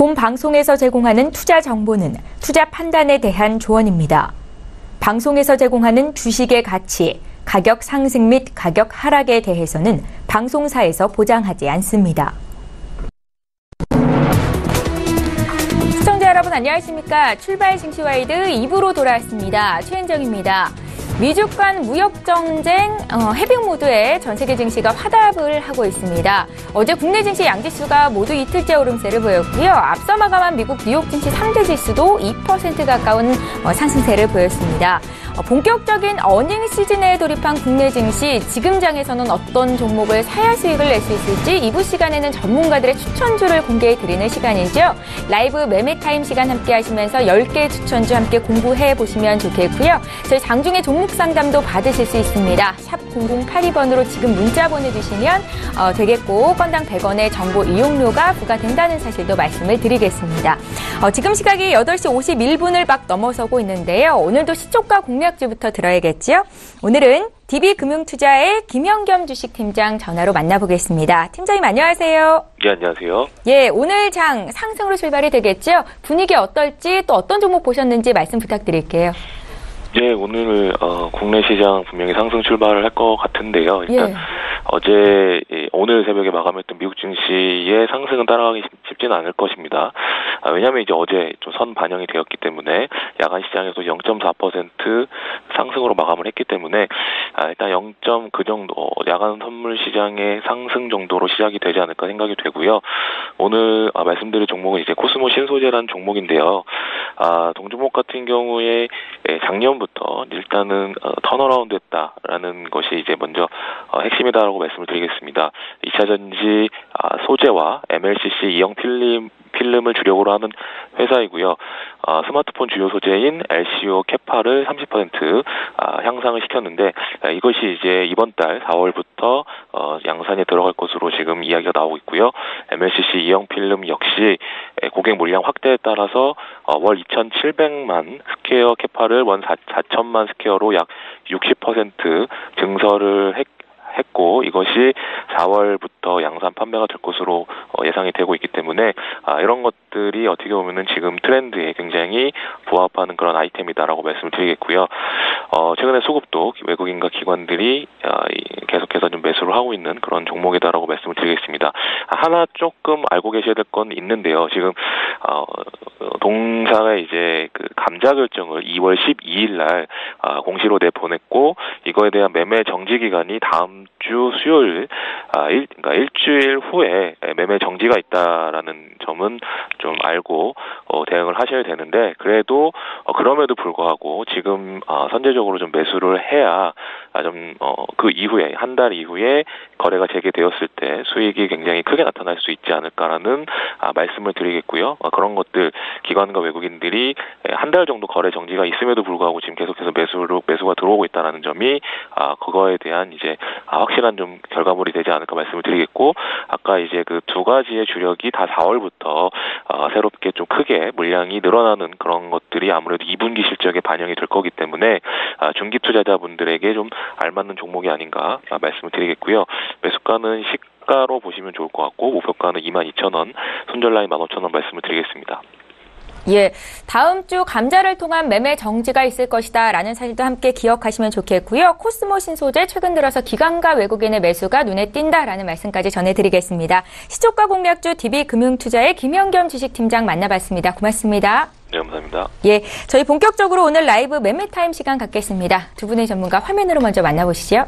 본 방송에서 제공하는 투자 정보는 투자 판단에 대한 조언입니다. 방송에서 제공하는 주식의 가치, 가격 상승 및 가격 하락에 대해서는 방송사에서 보장하지 않습니다. 시청자 여러분 안녕하십니까? 출발 증시와이드 2부로 돌아왔습니다. 최은정입니다. 미중 간 무역 전쟁 해빙 모드에 전 세계 증시가 화답을 하고 있습니다. 어제 국내 증시 양지수가 모두 이틀째 오름세를 보였고요. 앞서 마감한 미국 뉴욕 증시 3대 지수도 2% 가까운 상승세를 보였습니다. 본격적인 어닝 시즌에 돌입한 국내 증시, 지금 장에서는 어떤 종목을 사야 수익을 낼 수 있을지 2부 시간에는 전문가들의 추천주를 공개해드리는 시간이죠. 라이브 매매타임 시간 함께 하시면서 10개의 추천주 함께 공부해 보시면 좋겠고요. 저희 장중에 종목 상담도 받으실 수 있습니다. 샵 0082번으로 지금 문자 보내주시면 되겠고 건당 100원의 정보 이용료가 부과된다는 사실도 말씀을 드리겠습니다. 지금 시각이 8시 51분을 막 넘어서고 있는데요. 오늘도 시초가 공략주부터 들어야겠죠. 오늘은 DB금융투자의 김현겸 주식팀장 전화로 만나보겠습니다. 팀장님 안녕하세요. 예, 안녕하세요. 예, 오늘 장 상승으로 출발이 되겠죠. 분위기 어떨지 또 어떤 종목 보셨는지 말씀 부탁드릴게요. 예, 오늘 국내 시장 분명히 상승 출발을 할 것 같은데요. 일단 오늘 새벽에 마감했던 미국 증시의 상승은 따라가기 쉽지는 않을 것입니다. 왜냐하면 이제 어제 좀 선 반영이 되었기 때문에 야간 시장에서 0.4% 상승으로 마감을 했기 때문에 일단 0.그 정도 야간 선물 시장의 상승 정도로 시작이 되지 않을까 생각이 되고요. 오늘 말씀드릴 종목은 이제 코스모 신소재라는 종목인데요. 동종목 같은 경우에 작년부터 일단은 턴어라운드 했다라는 것이 이제 먼저 핵심이다라고 말씀을 드리겠습니다. 2차 전지 소재와 MLCC 이형 필름을 주력으로 하는 회사이고요. 스마트폰 주요 소재인 LCO 캐파를 30% 향상을 시켰는데 이것이 이제 이번 달 4월부터 양산에 들어갈 것으로 지금 이야기가 나오고 있고요. MLCC 이형 필름 역시 고객 물량 확대에 따라서 월 2,700만 스퀘어 캐파를 원 4천만 스퀘어로 약 60% 증설을 했고 이것이 4월부터 양산 판매가 될 것으로 예상이 되고 있기 때문에 이런 것들이 어떻게 보면은 지금 트렌드에 굉장히 부합하는 그런 아이템이다라고 말씀을 드리겠고요. 최근에 수급도 외국인과 기관들이 계속해서 좀 매수를 하고 있는 그런 종목이다라고 말씀을 드리겠습니다. 하나 조금 알고 계셔야 될 건 있는데요. 지금 동사가 이제 그 감자 결정을 2월 12일 날 공시로 내보냈고 이거에 대한 매매 정지 기간이 다음 주 수요일 그러니까 일주일 후에 매매 정지가 있다라는 점은 좀 알고 대응을 하셔야 되는데 그래도 그럼에도 불구하고 지금 선제적으로 좀 매수를 해야 좀 그 이후에 한 달 이후에 거래가 재개되었을 때 수익이 굉장히 크게 나타날 수 있지 않을까라는 말씀을 드리겠고요. 그런 것들 기관과 외국인들이 한 달 정도 거래 정지가 있음에도 불구하고 지금 계속해서 매수가 들어오고 있다는 점이 그거에 대한 이제 확실한 좀 결과물이 되지 않을까 말씀을 드리겠고 아까 이제 그 두 가지의 주력이 다 4월부터 새롭게 좀 크게 물량이 늘어나는 그런 것들이 아무래도 2분기 실적에 반영이 될 거기 때문에 중기 투자자분들에게 좀 알맞는 종목이 아닌가 말씀을 드리겠고요. 매수가는 시가로 보시면 좋을 것 같고 목표가는 22,000원, 손절라인 15,000원 말씀을 드리겠습니다. 예, 다음 주 감자를 통한 매매 정지가 있을 것이다 라는 사실도 함께 기억하시면 좋겠고요. 코스모 신소재 최근 들어서 기관과 외국인의 매수가 눈에 띈다라는 말씀까지 전해드리겠습니다. 시초가 공략주 DB금융투자의 김현겸 주식팀장 만나봤습니다. 고맙습니다. 네, 감사합니다. 예, 저희 본격적으로 오늘 라이브 매매타임 시간 갖겠습니다. 두 분의 전문가 화면으로 먼저 만나보시죠.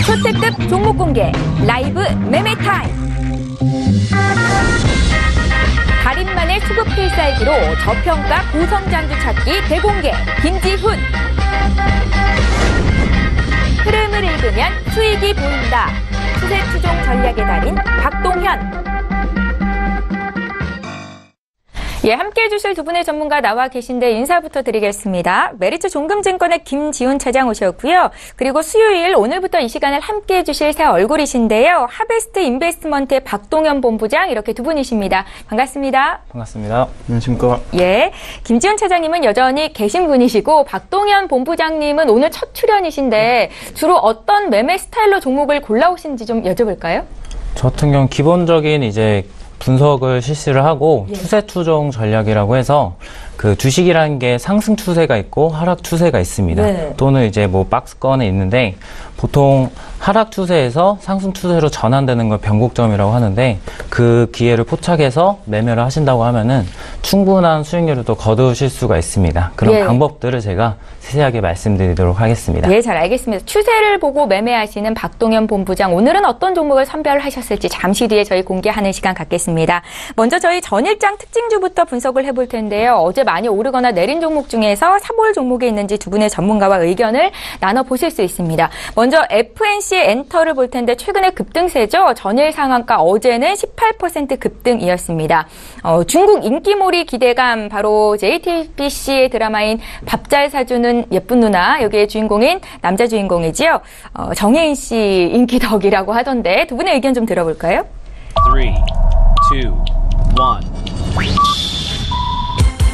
초특급 종목 공개 라이브 매매타임. 달인만의 수급 필살기로 저평가 고성장주 찾기 대공개 김지훈. 흐름을 읽으면 수익이 보인다. 추세 추종 전략의 달인 박동현. 예, 함께해 주실 두 분의 전문가 나와 계신데 인사부터 드리겠습니다. 메리츠 종금증권의 김지훈 차장 오셨고요. 그리고 수요일 오늘부터 이 시간을 함께해 주실 새 얼굴이신데요. 하베스트 인베스트먼트의 박동현 본부장 이렇게 두 분이십니다. 반갑습니다. 반갑습니다. 안녕하십니까. 예, 김지훈 차장님은 여전히 계신 분이시고 박동현 본부장님은 오늘 첫 출연이신데 주로 어떤 매매 스타일로 종목을 골라오신지 좀 여쭤볼까요? 저 같은 경우 기본적인 이제 분석을 실시를 하고 예. 추세 추종 전략이라고 해서 그 주식이라는 게 상승 추세가 있고 하락 추세가 있습니다. 네. 또는 이제 뭐 박스권에 있는데 보통 하락 추세에서 상승 추세로 전환되는 걸 변곡점이라고 하는데 그 기회를 포착해서 매매를 하신다고 하면은 충분한 수익률을 또 거두실 수가 있습니다. 그런 예. 방법들을 제가 세세하게 말씀드리도록 하겠습니다. 예, 잘 알겠습니다. 추세를 보고 매매하시는 박동현 본부장, 오늘은 어떤 종목을 선별하셨을지 잠시 뒤에 저희 공개하는 시간 갖겠습니다. 먼저 저희 전일장 특징주부터 분석을 해볼 텐데요. 어제 많이 오르거나 내린 종목 중에서 사볼 종목이 있는지 두 분의 전문가와 의견을 나눠보실 수 있습니다. 먼저 FNC 엔터를 볼 텐데 최근에 급등세죠. 전일 상한가 어제는 18% 급등이었습니다. 중국 인기몰이 기대감, 바로 JTBC의 드라마인 밥 잘 사주는 예쁜 누나, 여기에 주인공인 남자 주인공이지요. 정혜인 씨 인기 덕이라고 하던데 두 분의 의견 좀 들어볼까요? 3, 2, 1.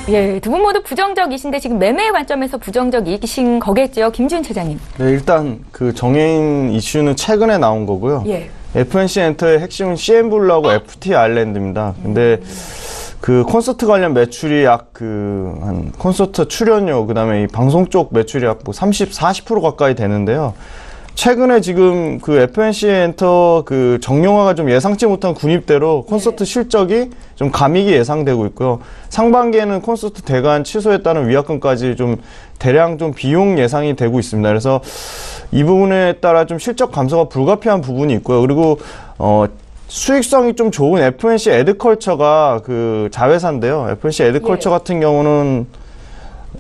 예, 두 분 모두 부정적이신데 지금 매매의 관점에서 부정적이신 거겠죠, 김준 차장님. 네, 일단 그 정해인 이슈는 최근에 나온 거고요. 예. FNC 엔터의 핵심은 CN블루하고 FT 아일랜드입니다. 근데 그 콘서트 관련 매출이 한 콘서트 출연료, 그다음에 이 방송 쪽 매출이 약 뭐 40% 가까이 되는데요. 최근에 지금 그 FNC 엔터 그 정용화가 좀 예상치 못한 군입대로 콘서트 실적이 좀 감익이 예상되고 있고요. 상반기에는 콘서트 대관 취소에 따른 위약금까지 좀 대량 좀 비용 예상이 되고 있습니다. 그래서 이 부분에 따라 좀 실적 감소가 불가피한 부분이 있고요. 그리고 수익성이 좀 좋은 FNC 에드컬처가 그 자회사인데요. FNC 에드컬처 같은 경우는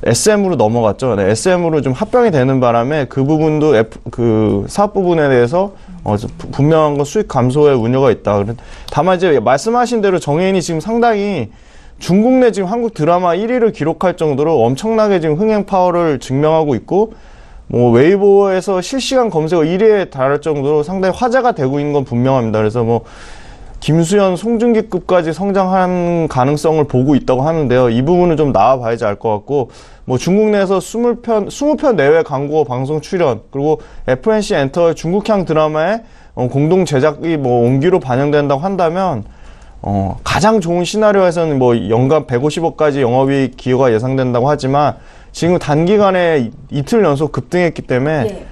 SM으로 넘어갔죠. 네, SM으로 좀 합병이 되는 바람에 그 부분도 그 사업 부분에 대해서 분명한 건 수익 감소의 우려가 있다. 다만 이제 말씀하신 대로 정혜인이 지금 상당히 중국 내 지금 한국 드라마 1위를 기록할 정도로 엄청나게 지금 흥행 파워를 증명하고 있고, 뭐 웨이보에서 실시간 검색어 1위에 달할 정도로 상당히 화제가 되고 있는 건 분명합니다. 그래서 뭐 김수현, 송중기급까지 성장한 가능성을 보고 있다고 하는데요. 이 부분은 좀 나와봐야지 알 것 같고, 뭐 중국 내에서 20편 내외 광고 방송 출연, 그리고 FNC 엔터의 중국향 드라마의 공동 제작이 뭐 온기로 반영된다고 한다면, 가장 좋은 시나리오에서는 뭐 연간 150억까지 영업이익 기여가 예상된다고 하지만, 지금 단기간에 이틀 연속 급등했기 때문에,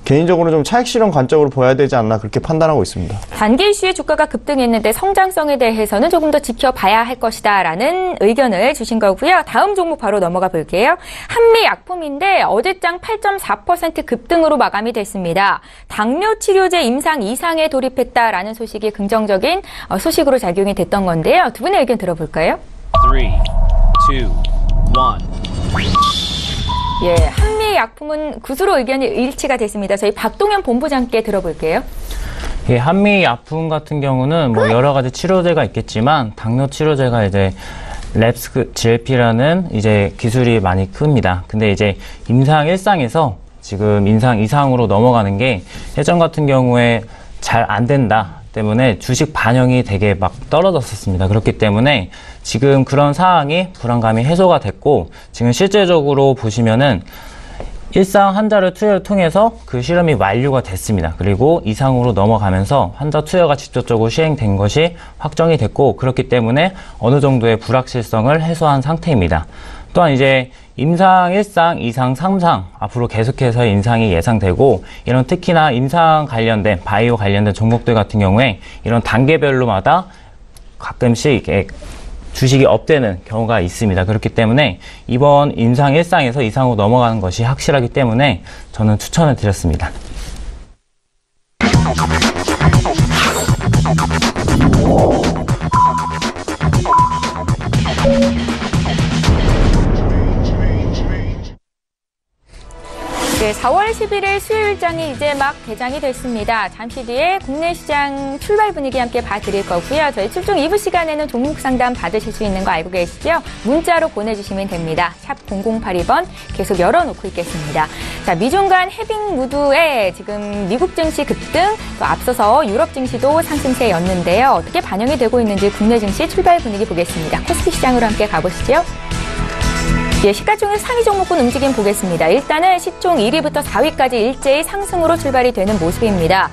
개인적으로 좀 차익 실현 관점으로 보여야 되지 않나, 그렇게 판단하고 있습니다. 단기 이슈의 주가가 급등했는데 성장성에 대해서는 조금 더 지켜봐야 할 것이다 라는 의견을 주신 거고요. 다음 종목 바로 넘어가 볼게요. 한미약품인데 어제장 8.4% 급등으로 마감이 됐습니다. 당뇨 치료제 임상 2상에 돌입했다라는 소식이 긍정적인 소식으로 작용이 됐던 건데요. 두 분의 의견 들어볼까요? 3, 2, 1. 예, 한미약품은 굿으로 의견이 일치가 됐습니다. 저희 박동현 본부장께 들어볼게요. 예, 한미약품 같은 경우는 뭐 여러 가지 치료제가 있겠지만 당뇨 치료제가 이제 랩스 GLP라는 이제 기술이 많이 큽니다. 근데 이제 임상 1상에서 지금 임상 2상으로 넘어가는 게 예전 같은 경우에 잘 안 된다 때문에 주식 반영이 되게 막 떨어졌었습니다. 그렇기 때문에 지금 그런 상황이 불안감이 해소가 됐고, 지금 실제적으로 보시면은 일상 환자를 투여를 통해서 그 실험이 완료가 됐습니다. 그리고 2상으로 넘어가면서 환자 투여가 직접적으로 시행된 것이 확정이 됐고, 그렇기 때문에 어느 정도의 불확실성을 해소한 상태입니다. 또한 이제 임상 1상, 2상, 3상 앞으로 계속해서 인상이 예상되고, 이런 특히나 임상 관련된 바이오 관련된 종목들 같은 경우에 이런 단계별로마다 가끔씩 주식이 업되는 경우가 있습니다. 그렇기 때문에 이번 임상 1상에서 2상으로 넘어가는 것이 확실하기 때문에 저는 추천을 드렸습니다. 네, 4월 11일 수요일장이 이제 막 개장이 됐습니다. 잠시 뒤에 국내 시장 출발 분위기 함께 봐드릴 거고요. 저희 출중 2부 시간에는 종목 상담 받으실 수 있는 거 알고 계시죠? 문자로 보내주시면 됩니다. 샵 0082번 계속 열어놓고 있겠습니다. 자, 미중 간 해빙 무드에 지금 미국 증시 급등, 또 앞서서 유럽 증시도 상승세였는데요. 어떻게 반영이 되고 있는지 국내 증시 출발 분위기 보겠습니다. 코스피 시장으로 함께 가보시죠. 예, 시가총액 상위 종목군 움직임 보겠습니다. 일단은 시총 1위부터 4위까지 일제히 상승으로 출발이 되는 모습입니다.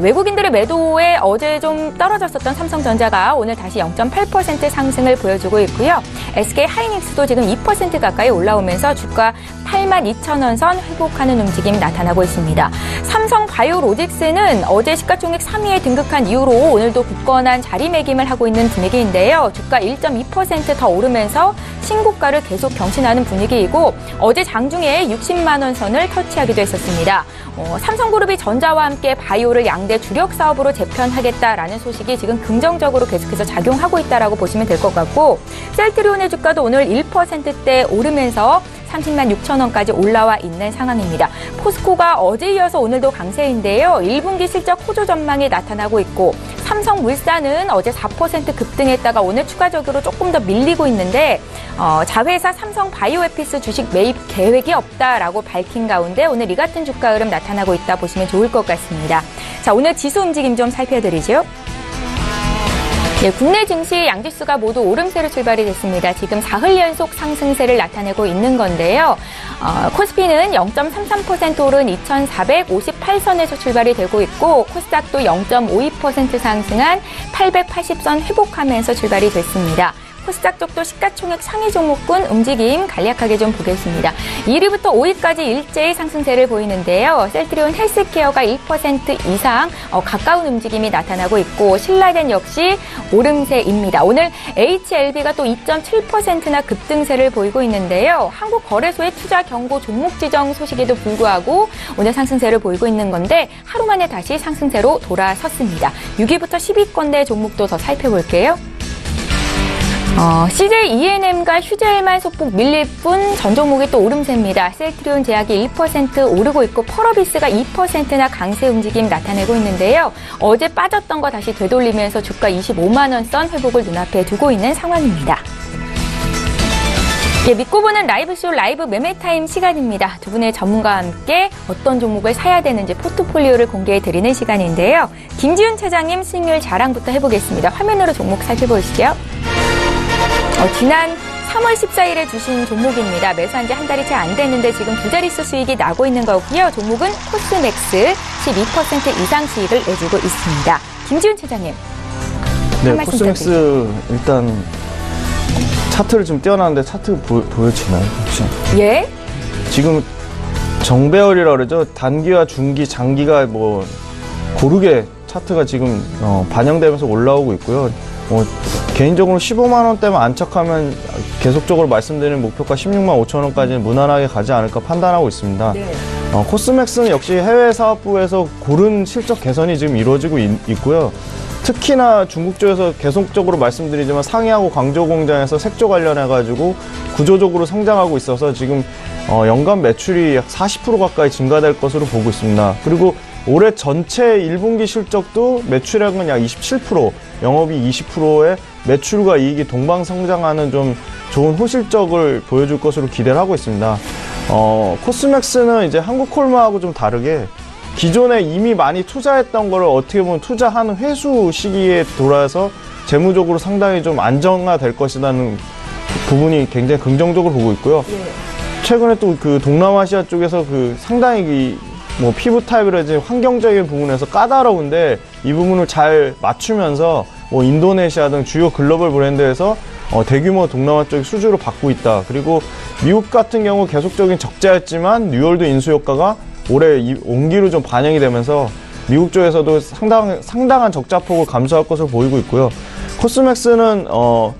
외국인들의 매도에 어제 좀 떨어졌었던 삼성전자가 오늘 다시 0.8% 상승을 보여주고 있고요. SK 하이닉스도 지금 2% 가까이 올라오면서 주가 82,000원 선 회복하는 움직임 나타나고 있습니다. 삼성 바이오로직스는 어제 시가총액 3위에 등극한 이후로 오늘도 굳건한 자리매김을 하고 있는 분위기인데요. 주가 1.2% 더 오르면서 신고가를 계속 경신하는 분위기이고 어제 장중에 60만 원 선을 터치하기도 했었습니다. 삼성그룹이 전자와 함께 바이오를 양대 주력 사업으로 재편하겠다라는 소식이 지금 긍정적으로 계속해서 작용하고 있다라고 보시면 될 것 같고 셀트리온의 주가도 오늘 1%대 오르면서 30만 6천 원까지 올라와 있는 상황입니다. 포스코가 어제 이어서 오늘도 강세인데요. 1분기 실적 호조 전망이 나타나고 있고 삼성물산은 어제 4% 급등했다가 오늘 추가적으로 조금 더 밀리고 있는데 자회사 삼성바이오에피스 주식 매입 계획이 없다라고 밝힌 가운데 오늘 이 같은 주가 흐름 나타나고 있다 보시면 좋을 것 같습니다. 자, 오늘 지수 움직임 좀 살펴드리죠. 네, 국내 증시 양지수가 모두 오름세로 출발이 됐습니다. 지금 사흘 연속 상승세를 나타내고 있는 건데요. 코스피는 0.33% 오른 2,458선에서 출발이 되고 있고 코스닥도 0.52% 상승한 880선 회복하면서 출발이 됐습니다. 코스닥 쪽도 시가총액 상위 종목군 움직임 간략하게 좀 보겠습니다. 1위부터 5위까지 일제히 상승세를 보이는데요. 셀트리온 헬스케어가 1% 이상 가까운 움직임이 나타나고 있고 신라젠 역시 오름세입니다. 오늘 HLB가 또 2.7%나 급등세를 보이고 있는데요. 한국거래소의 투자 경고 종목 지정 소식에도 불구하고 오늘 상승세를 보이고 있는 건데 하루 만에 다시 상승세로 돌아섰습니다. 6위부터 10위권대 종목도 더 살펴볼게요. CJ ENM과 휴젤만 소폭 밀릴 뿐 전 종목이 또 오름세입니다. 셀트리온 제약이 1% 오르고 있고 펄어비스가 2%나 강세 움직임 나타내고 있는데요. 어제 빠졌던 거 다시 되돌리면서 주가 25만 원 선 회복을 눈앞에 두고 있는 상황입니다. 예, 믿고 보는 라이브쇼 라이브 매매타임 시간입니다. 두 분의 전문가와 함께 어떤 종목을 사야 되는지 포트폴리오를 공개해드리는 시간인데요. 김지훈 차장님 수익률 자랑부터 해보겠습니다. 화면으로 종목 살펴보시죠. 지난 3월 14일에 주신 종목입니다. 매수한 지 한 달이 채 안 됐는데 지금 두 자릿수 수익이 나고 있는 거고요. 종목은 코스맥스 12% 이상 수익을 내주고 있습니다. 김지훈 차장님. 네, 코스맥스 일단 차트를 좀 띄워놨는데 차트 보여지나요? 혹시? 예? 지금 정배열이라고 그러죠. 단기와 중기, 장기가 뭐 고르게 차트가 지금 반영되면서 올라오고 있고요. 개인적으로 15만 원대만 안착하면 계속적으로 말씀드리는 목표가 16만 5천 원까지는 무난하게 가지 않을까 판단하고 있습니다. 네. 코스맥스는 역시 해외 사업부에서 고른 실적 개선이 지금 이루어지고 있고요. 특히나 중국 쪽에서 계속적으로 말씀드리지만 상해하고 광저우 공장에서 색조 관련해가지고 구조적으로 성장하고 있어서 지금 연간 매출이 약 40% 가까이 증가될 것으로 보고 있습니다. 그리고 올해 전체 1분기 실적도 매출액은 약 27%, 영업이 20%의 매출과 이익이 동방성장하는 좀 좋은 호실적을 보여줄 것으로 기대를 하고 있습니다. 코스맥스는 이제 한국콜마하고 좀 다르게 기존에 이미 많이 투자했던 거를 어떻게 보면 투자하는 회수 시기에 돌아서 재무적으로 상당히 좀 안정화될 것이라는 부분이 굉장히 긍정적으로 보고 있고요. 최근에 또 그 동남아시아 쪽에서 그 상당히 뭐 피부 타입이라든지 환경적인 부분에서 까다로운데 이 부분을 잘 맞추면서 뭐 인도네시아 등 주요 글로벌 브랜드에서 대규모 동남아 쪽 수주로 받고 있다. 그리고 미국 같은 경우 계속적인 적자였지만 뉴월드 인수 효과가 올해 온기로 좀 반영이 되면서 미국 쪽에서도 상당한 적자폭을 감소할 것으로 보이고 있고요. 코스맥스는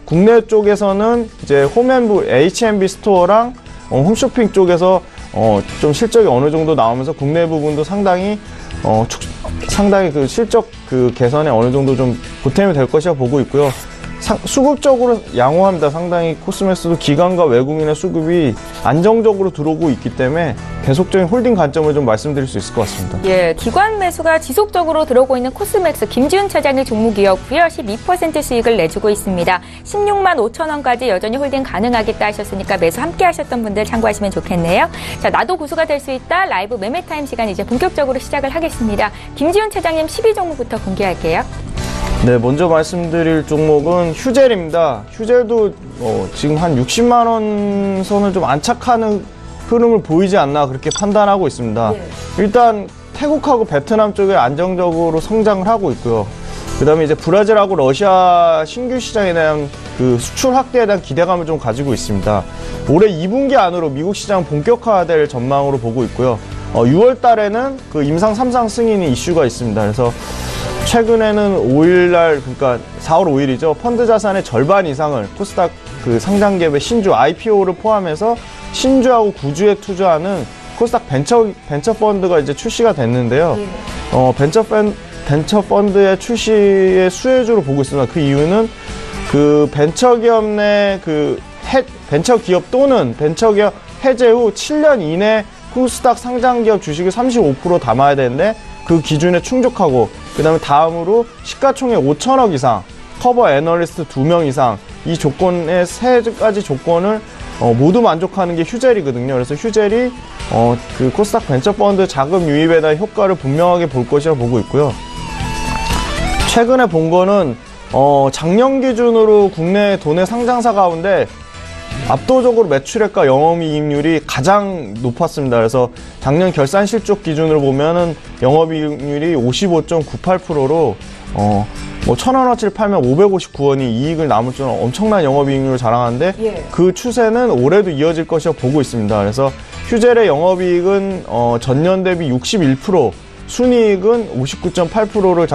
국내 쪽에서는 이제 홈앤부 H&B 스토어랑 홈쇼핑 쪽에서 좀 실적이 어느 정도 나오면서 국내 부분도 상당히 그 실적 그 개선에 어느 정도 좀 보탬이 될 것이라 보고 있고요. 수급적으로 양호합니다. 상당히 코스맥스도 기관과 외국인의 수급이 안정적으로 들어오고 있기 때문에 계속적인 홀딩 관점을 좀 말씀드릴 수 있을 것 같습니다. 예, 기관 매수가 지속적으로 들어오고 있는 코스맥스 김지훈 차장의 종목이었고요. 12% 수익을 내주고 있습니다. 16만 5천 원까지 여전히 홀딩 가능하겠다 하셨으니까 매수 함께 하셨던 분들 참고하시면 좋겠네요. 자, 나도 고수가 될 수 있다. 라이브 매매타임 시간 이제 본격적으로 시작을 하겠습니다. 김지훈 차장님 12종목부터 공개할게요. 네, 먼저 말씀드릴 종목은 휴젤입니다. 휴젤도 지금 한 60만 원 선을 좀 안착하는 흐름을 보이지 않나 그렇게 판단하고 있습니다. 예. 일단 태국하고 베트남 쪽에 안정적으로 성장을 하고 있고요. 그 다음에 이제 브라질하고 러시아 신규 시장에 대한 그 수출 확대에 대한 기대감을 좀 가지고 있습니다. 올해 2분기 안으로 미국 시장 본격화될 전망으로 보고 있고요. 6월 달에는 그 임상 3상 승인이 이슈가 있습니다. 그래서 최근에는 5일날, 그러니까 4월 5일이죠. 펀드 자산의 절반 이상을 코스닥 그 상장기업의 신주 IPO를 포함해서 신주하고 구주에 투자하는 코스닥 벤처 펀드가 이제 출시가 됐는데요. 벤처 펀드의 출시의 수혜주로 보고 있습니다. 그 이유는 그 벤처 기업 내 그 벤처 기업 또는 벤처 기업 해제 후 7년 이내 코스닥 상장 기업 주식을 35% 담아야 되는데 그 기준에 충족하고, 그 다음에 다음으로 시가총액 5천억 이상, 커버 애널리스트 2명 이상, 이 조건의 세 가지 조건을 모두 만족하는 게 휴젤이거든요. 그래서 휴젤이 그 코스닥 벤처 펀드 자금 유입에 대한 효과를 분명하게 볼 것이라고 보고 있고요. 최근에 본 거는 작년 기준으로 국내 도내 상장사 가운데 압도적으로 매출액과 영업이익률이 가장 높았습니다. 그래서 작년 결산 실적 기준으로 보면은 영업이익률이 55.98%로 뭐 1,000원어치를 팔면 559원이 이익을 남을 줄은 엄청난 영업이익률을 자랑하는데 예. 그 추세는 올해도 이어질 것이라고 보고 있습니다. 그래서 휴젤의 영업이익은 전년 대비 61%, 순이익은 59.8%를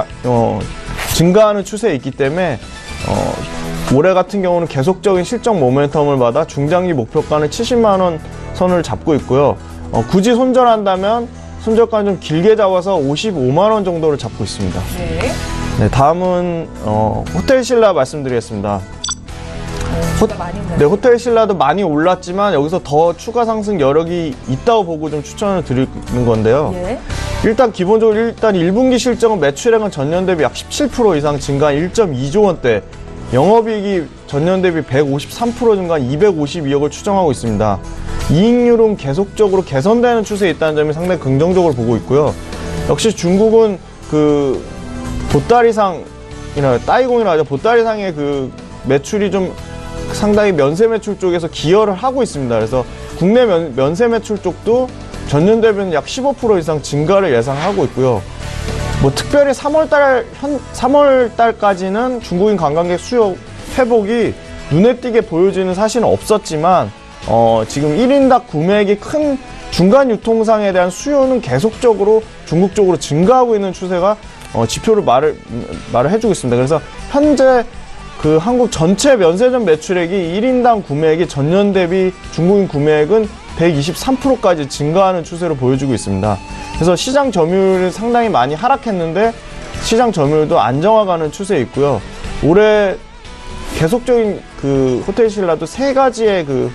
증가하는 추세에 있기 때문에 올해 같은 경우는 계속적인 실적 모멘텀을 받아 중장기 목표가는 70만 원 선을 잡고 있고요. 굳이 손절한다면 손절가는 좀 길게 잡아서 55만 원 정도를 잡고 있습니다. 네. 네, 다음은 호텔신라 말씀드리겠습니다. 많이 네, 호텔신라도 많이 올랐지만 여기서 더 추가 상승 여력이 있다고 보고 좀 추천을 드리는 건데요. 예. 일단 기본적으로 1분기 실적은 매출액은 전년 대비 약 17% 이상 증가한 1.2조 원대, 영업이익이 전년 대비 153% 증가한 252억을 추정하고 있습니다. 이익률은 계속적으로 개선되는 추세에 있다는 점이 상당히 긍정적으로 보고 있고요. 역시 중국은 그 보따리상이나 따이공이라 하죠. 보따리상의 그 매출이 좀 상당히 면세 매출 쪽에서 기여를 하고 있습니다. 그래서 국내 면세 매출 쪽도 전년 대비는 약 15% 이상 증가를 예상하고 있고요. 뭐 특별히 3월달까지는 중국인 관광객 수요 회복이 눈에 띄게 보여지는 사실은 없었지만 지금 1인당 구매액이 큰 중간 유통상에 대한 수요는 계속적으로 중국 쪽으로 증가하고 있는 추세가 지표를 말을 해주고 있습니다. 그래서 현재 그 한국 전체 면세점 매출액이 1인당 구매액이 전년 대비 중국인 구매액은 123%까지 증가하는 추세로 보여주고 있습니다. 그래서 시장 점유율은 상당히 많이 하락했는데 시장 점유율도 안정화가는 추세에 있고요. 올해 계속적인 그 호텔신라도 세 가지의 그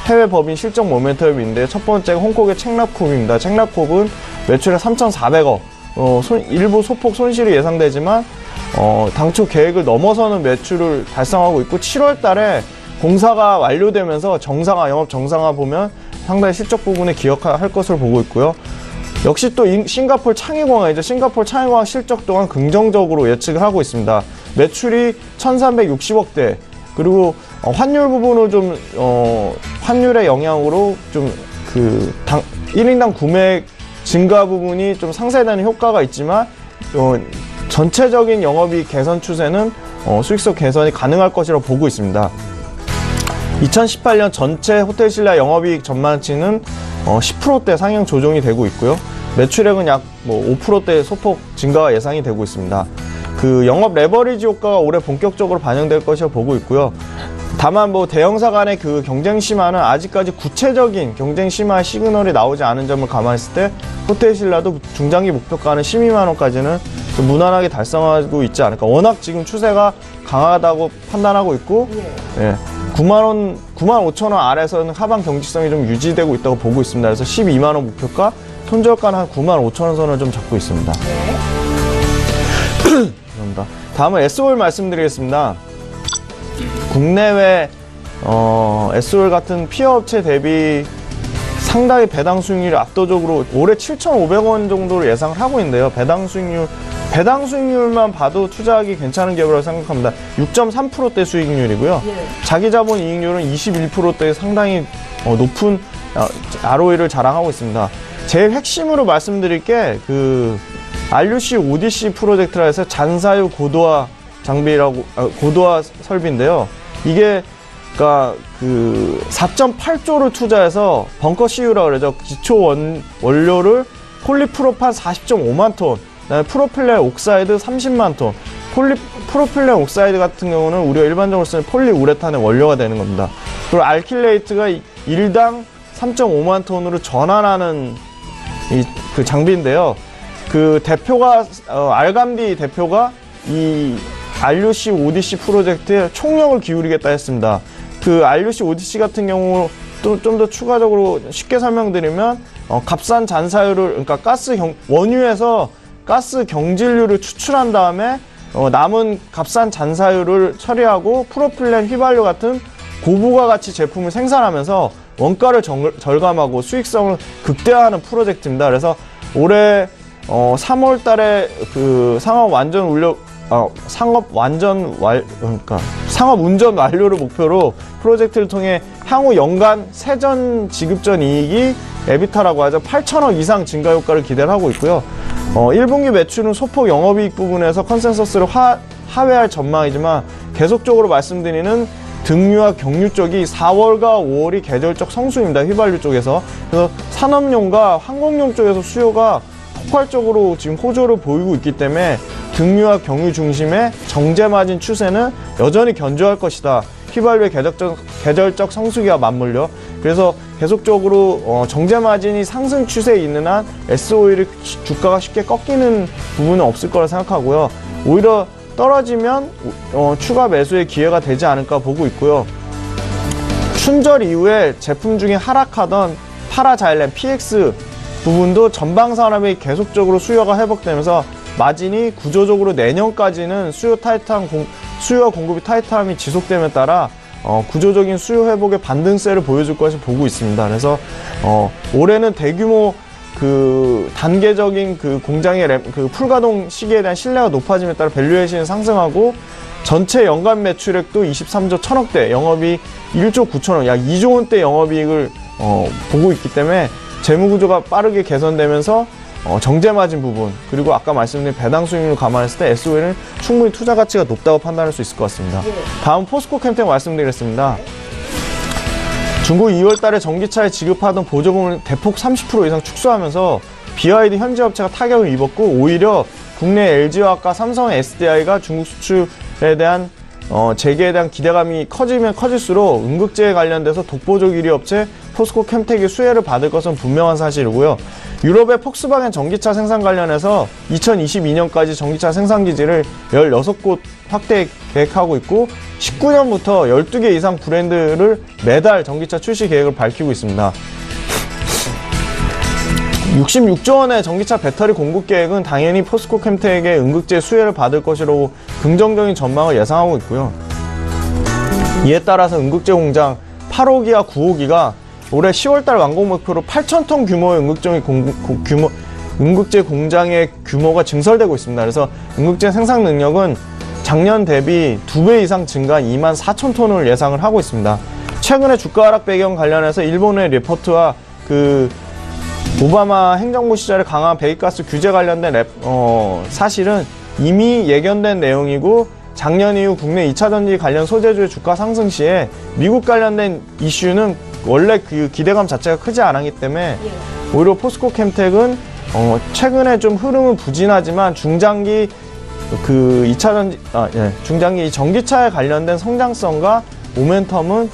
해외 법인 실적 모멘텀인데, 첫 번째가 홍콩의 책납콥입니다. 책납콥은 매출액 3,400억, 일부 소폭 손실이 예상되지만 당초 계획을 넘어서는 매출을 달성하고 있고, 7월 달에 공사가 완료되면서 영업 정상화 보면 상당히 실적 부분에 기여할 것으로 보고 있고요. 역시 또 싱가포르 창의공항이죠. 싱가포르 창의공항 실적 또한 긍정적으로 예측을 하고 있습니다. 매출이 1,360억대, 그리고 환율 부분은 좀 환율의 영향으로 좀 그 1인당 구매 증가 부분이 좀 상쇄되는 효과가 있지만 전체적인 영업이익 개선 추세는 수익성 개선이 가능할 것이라고 보고 있습니다. 2018년 전체 호텔신라 영업이익 전망치는 10%대 상향 조정이 되고 있고요. 매출액은 약 5%대 소폭 증가가 예상이 되고 있습니다. 그 영업 레버리지 효과가 올해 본격적으로 반영될 것이라고 보고 있고요. 다만 대형사 간의 그 경쟁 심화는 아직까지 구체적인 경쟁 심화 시그널이 나오지 않은 점을 감안했을 때 호텔신라도 중장기 목표가는 12만 원까지는 무난하게 달성하고 있지 않을까. 워낙 지금 추세가 강하다고 판단하고 있고, 예. 9만 5천 원 아래서는 하방 경직성이 좀 유지되고 있다고 보고 있습니다. 그래서 12만 원 목표가, 손절가는 한 9만 5천 원 선을 좀 잡고 있습니다. 감사합니다. 다음은 S-OIL 말씀드리겠습니다. 국내외 S-OIL 같은 피어 업체 대비 상당히 배당 수익률이 압도적으로 올해 7,500원 정도로 예상을 하고 있는데요. 배당 수익률 배당 수익률만 봐도 투자하기 괜찮은 기업이라고 생각합니다. 6.3%대 수익률이고요. 자기 자본 이익률은 21%대 상당히 높은 ROE를 자랑하고 있습니다. 제일 핵심으로 말씀드릴 게 그 RUC ODC 프로젝트라 해서 잔사유 고도화 장비라고 고도화 설비인데요. 이게 그러니까 그 4.8조를 투자해서 벙커 CU라고 그러죠. 기초 원료를 폴리프로판 40.5만 톤, 그다음에 프로필렌 옥사이드 30만 톤. 프로필렌 옥사이드 같은 경우는 우리가 일반적으로 쓰는 폴리우레탄의 원료가 되는 겁니다. 그리고 알킬레이트가 1당 3.5만 톤으로 전환하는 그 장비인데요. 그 대표가 알감디 대표가 이 RUC ODC 프로젝트에 총력을 기울이겠다 했습니다. 그 RUC ODC 같은 경우 또 좀 더 추가적으로 쉽게 설명드리면 값싼 잔사유를 그러니까 원유에서 가스 경질유를 추출한 다음에 남은 값싼 잔사유를 처리하고 프로필렌 휘발유 같은 고부가 가치 제품을 생산하면서 원가를 절감하고 수익성을 극대화하는 프로젝트입니다. 그래서 올해 3월 달에 그 상업 운전 완료를 목표로 프로젝트를 통해 향후 연간 세전 지급전 이익이 에비타라고 하죠. 8천억 이상 증가 효과를 기대를 하고 있고요. 1분기 매출은 소폭 영업이익 부분에서 컨센서스를 하회할 전망이지만 계속적으로 말씀드리는 등유와 경유 쪽이 4월과 5월이 계절적 성수입니다. 휘발유 쪽에서. 그래서 산업용과 항공용 쪽에서 수요가 폭발적으로 지금 호조를 보이고 있기 때문에 등유와 경유 중심의 정제 마진 추세는 여전히 견조할 것이다. 휘발유의 계절적 성수기와 맞물려. 그래서 계속적으로 정제 마진이 상승 추세에 있는 한 S-오일의 주가가 쉽게 꺾이는 부분은 없을 거라 생각하고요. 오히려 떨어지면 추가 매수의 기회가 되지 않을까 보고 있고요. 춘절 이후에 제품 중에 하락하던 파라자일렌 PX 부분도 전방 산업이 계속적으로 수요가 회복되면서 마진이 구조적으로 내년까지는 수요와 공급이 타이트함이 지속됨에 따라 구조적인 수요 회복의 반등세를 보여줄 것을 보고 있습니다. 그래서 올해는 대규모 그 단계적인 그 공장의 그 풀가동 시기에 대한 신뢰가 높아짐에 따라 밸류에이션이 상승하고 전체 연간 매출액도 23조 1000억대, 영업이익 1조 9천억, 약 2조 원대 영업이익을 보고 있기 때문에 재무구조가 빠르게 개선되면서 정제마진 부분, 그리고 아까 말씀드린 배당 수익률을 감안했을 때 S-오일은 충분히 투자 가치가 높다고 판단할 수 있을 것 같습니다. 다음 포스코 캠텍 말씀드리겠습니다. 중국 2월 달에 전기차에 지급하던 보조금을 대폭 30% 이상 축소하면서 BYD 현지 업체가 타격을 입었고, 오히려 국내 LG화학과 삼성의 SDI가 중국 수출에 대한 재개에 대한 기대감이 커지면 커질수록 응급제에 관련돼서 독보적 1위 업체 포스코 캠텍이 수혜를 받을 것은 분명한 사실이고요. 유럽의 폭스바겐 전기차 생산 관련해서 2022년까지 전기차 생산 기지를 16곳 확대 계획하고 있고 19년부터 12개 이상 브랜드를 매달 전기차 출시 계획을 밝히고 있습니다. 66조 원의 전기차 배터리 공급 계획은 당연히 포스코 캠텍의 응급제 수혜를 받을 것이라고 긍정적인 전망을 예상하고 있고요. 이에 따라서 응급제 공장 8호기와 9호기가 올해 10월달 완공 목표로 8,000톤 규모의 응급제 공장의 규모가 증설되고 있습니다. 그래서 응급제 생산 능력은 작년 대비 2배 이상 증가한 24,000톤을 예상을 하고 있습니다. 최근에 주가 하락 배경 관련해서 일본의 리포트와 그 오바마 행정부 시절에 강한 배기가스 규제 관련된 사실은 이미 예견된 내용이고, 작년 이후 국내 2차전지 관련 소재주의 주가 상승 시에 미국 관련된 이슈는 원래 그 기대감 자체가 크지 않았기 때문에 오히려 포스코 캠텍은 최근에 좀 흐름은 부진하지만 중장기 그 중장기 전기차에 관련된 성장성과 모멘텀은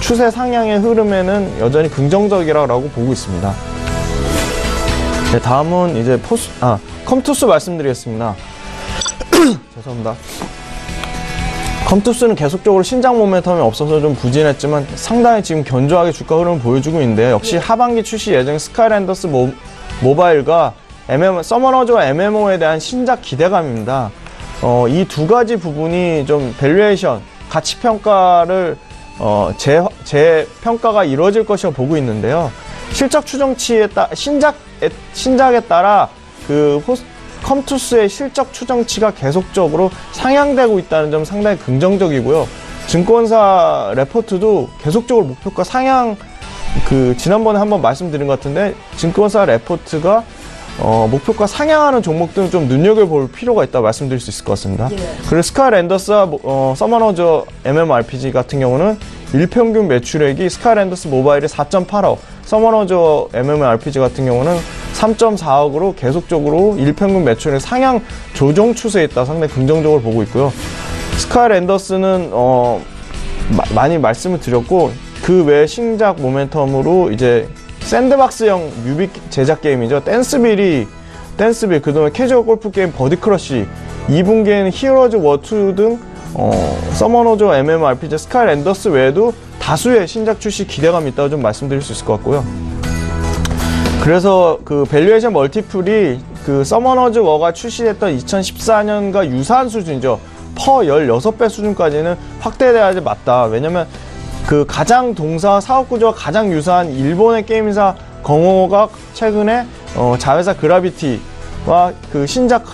추세 상향의 흐름에는 여전히 긍정적이라고 보고 있습니다. 네, 다음은 이제 컴투스 말씀드리겠습니다. 죄송합니다. 컴투스는 계속적으로 신작 모멘텀이 없어서 좀 부진했지만 상당히 지금 견조하게 주가 흐름을 보여주고 있는데요. 역시 하반기 출시 예정인 스카이랜더스 모바일과 서머너즈와 MMO에 대한 신작 기대감입니다. 이 두 가지 부분이 좀 밸류에이션, 가치 평가를 재평가가 이루어질 것이라고 보고 있는데요. 실적 추정치에 신작에 따라 그 컴투스의 실적 추정치가 계속적으로 상향되고 있다는 점 상당히 긍정적이고요. 증권사 레포트도 계속적으로 목표가 상향, 지난번에 한번 말씀드린 것 같은데, 증권사 레포트가 목표가 상향하는 종목들은 좀 눈여겨볼 필요가 있다고 말씀드릴 수 있을 것 같습니다. 그리고 스카이랜더스와 서머너저 MMORPG 같은 경우는 일평균 매출액이 스카이랜더스 모바일이 4.8억, 서머너저 MMORPG 같은 경우는 3.4억으로 계속적으로 일평균 매출액 상향 조정 추세에 있다 상당히 긍정적으로 보고 있고요. 스카이랜더스는 많이 말씀을 드렸고, 그 외 신작 모멘텀으로 이제 샌드박스형 뮤비 제작 게임이죠. 댄스빌, 그다음에 캐주얼 골프 게임 버디크러쉬, 2분기에는 히어로즈 워2 등 서머너저 MMORPG 스카이랜더스 외에도 다수의 신작 출시 기대감이 있다고 좀 말씀드릴 수 있을 것 같고요. 그래서 그 밸류에이션 멀티플이 그 서머너즈 워가 출시됐던 2014년과 유사한 수준이죠. 퍼 16배 수준까지는 확대돼야지 맞다. 왜냐면 그 가장 동사 사업 구조가 가장 유사한 일본의 게임사 경호가 최근에 자회사 그라비티와 그 신작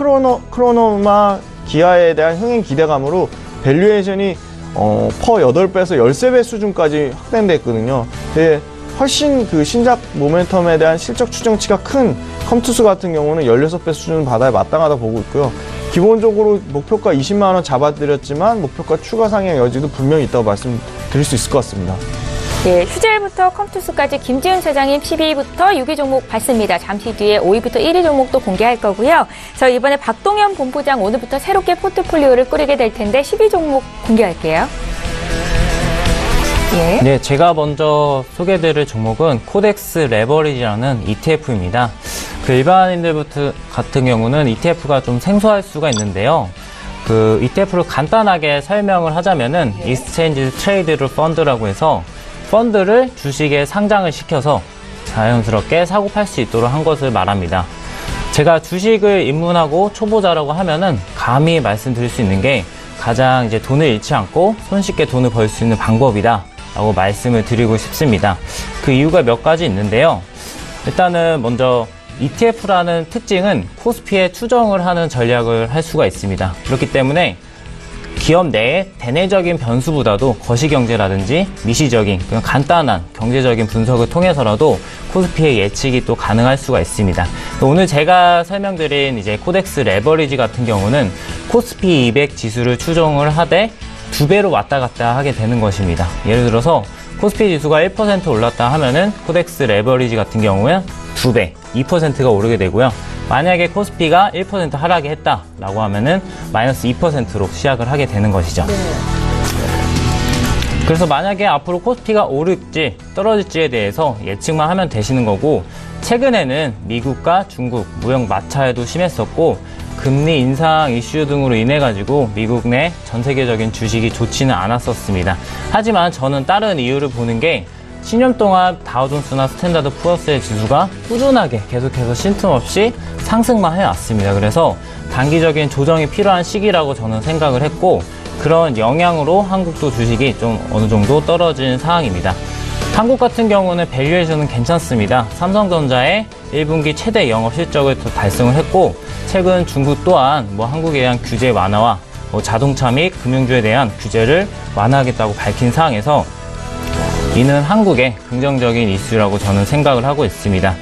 크로노마 기아에 대한 흥행 기대감으로 밸류에이션이 퍼 8배에서 13배 수준까지 확대됐거든요. 근데 훨씬 그 신작 모멘텀에 대한 실적 추정치가 큰 컴투스 같은 경우는 16배 수준을 받아야 마땅하다 보고 있고요. 기본적으로 목표가 20만원 잡아드렸지만 목표가 추가 상향 여지도 분명히 있다고 말씀드릴 수 있을 것 같습니다. 네, 휴젤부터 컴투스까지 김지훈 차장님 10위부터 6위 종목 봤습니다. 잠시 뒤에 5위부터 1위 종목도 공개할 거고요. 저 이번에 박동현 본부장 오늘부터 새롭게 포트폴리오를 꾸리게 될 텐데 10위 종목 공개할게요. 예. 네, 제가 먼저 소개해드릴 종목은 코덱스 레버리지라는 ETF입니다. 그 일반인들부터 같은 경우는 ETF가 좀 생소할 수가 있는데요. 그 ETF를 간단하게 설명을 하자면은 Exchange Traded Fund라고 해서 펀드를 주식에 상장을 시켜서 자연스럽게 사고 팔 수 있도록 한 것을 말합니다. 제가 주식을 입문하고 초보자라고 하면은 감히 말씀드릴 수 있는 게 가장 이제 돈을 잃지 않고 손쉽게 돈을 벌 수 있는 방법이다 라고 말씀을 드리고 싶습니다. 그 이유가 몇 가지 있는데요. 일단은 먼저 ETF라는 특징은 코스피에 추정을 하는 전략을 할 수가 있습니다. 그렇기 때문에 기업 내의 대내적인 변수보다도 거시경제라든지 미시적인 그냥 간단한 경제적인 분석을 통해서라도 코스피의 예측이 또 가능할 수가 있습니다. 오늘 제가 설명드린 이제 코덱스 레버리지 같은 경우는 코스피 200 지수를 추정을 하되 2배로 왔다 갔다 하게 되는 것입니다. 예를 들어서 코스피 지수가 1% 올랐다 하면은 코덱스 레버리지 같은 경우는 2배, 2%가 오르게 되고요. 만약에 코스피가 1% 하락이 했다라고 하면은 마이너스 2%로 시작을 하게 되는 것이죠. 그래서 만약에 앞으로 코스피가 오를지 떨어질지에 대해서 예측만 하면 되시는 거고, 최근에는 미국과 중국 무역 마찰도 심했었고 금리 인상 이슈 등으로 인해 가지고 미국 내 전 세계적인 주식이 좋지는 않았었습니다. 하지만 저는 다른 이유를 보는 게 10년 동안 다우존스나 스탠다드 푸어스의 지수가 꾸준하게 계속해서 쉼틈없이 상승만 해왔습니다. 그래서 단기적인 조정이 필요한 시기라고 저는 생각을 했고, 그런 영향으로 한국도 주식이 좀 어느 정도 떨어진 상황입니다. 한국 같은 경우는 밸류에이션은 괜찮습니다. 삼성전자의 1분기 최대 영업 실적을 달성을 했고, 최근 중국 또한 한국에 대한 규제 완화와 자동차 및 금융주에 대한 규제를 완화하겠다고 밝힌 상황에서 이는 한국의 긍정적인 이슈라고 저는 생각을 하고 있습니다.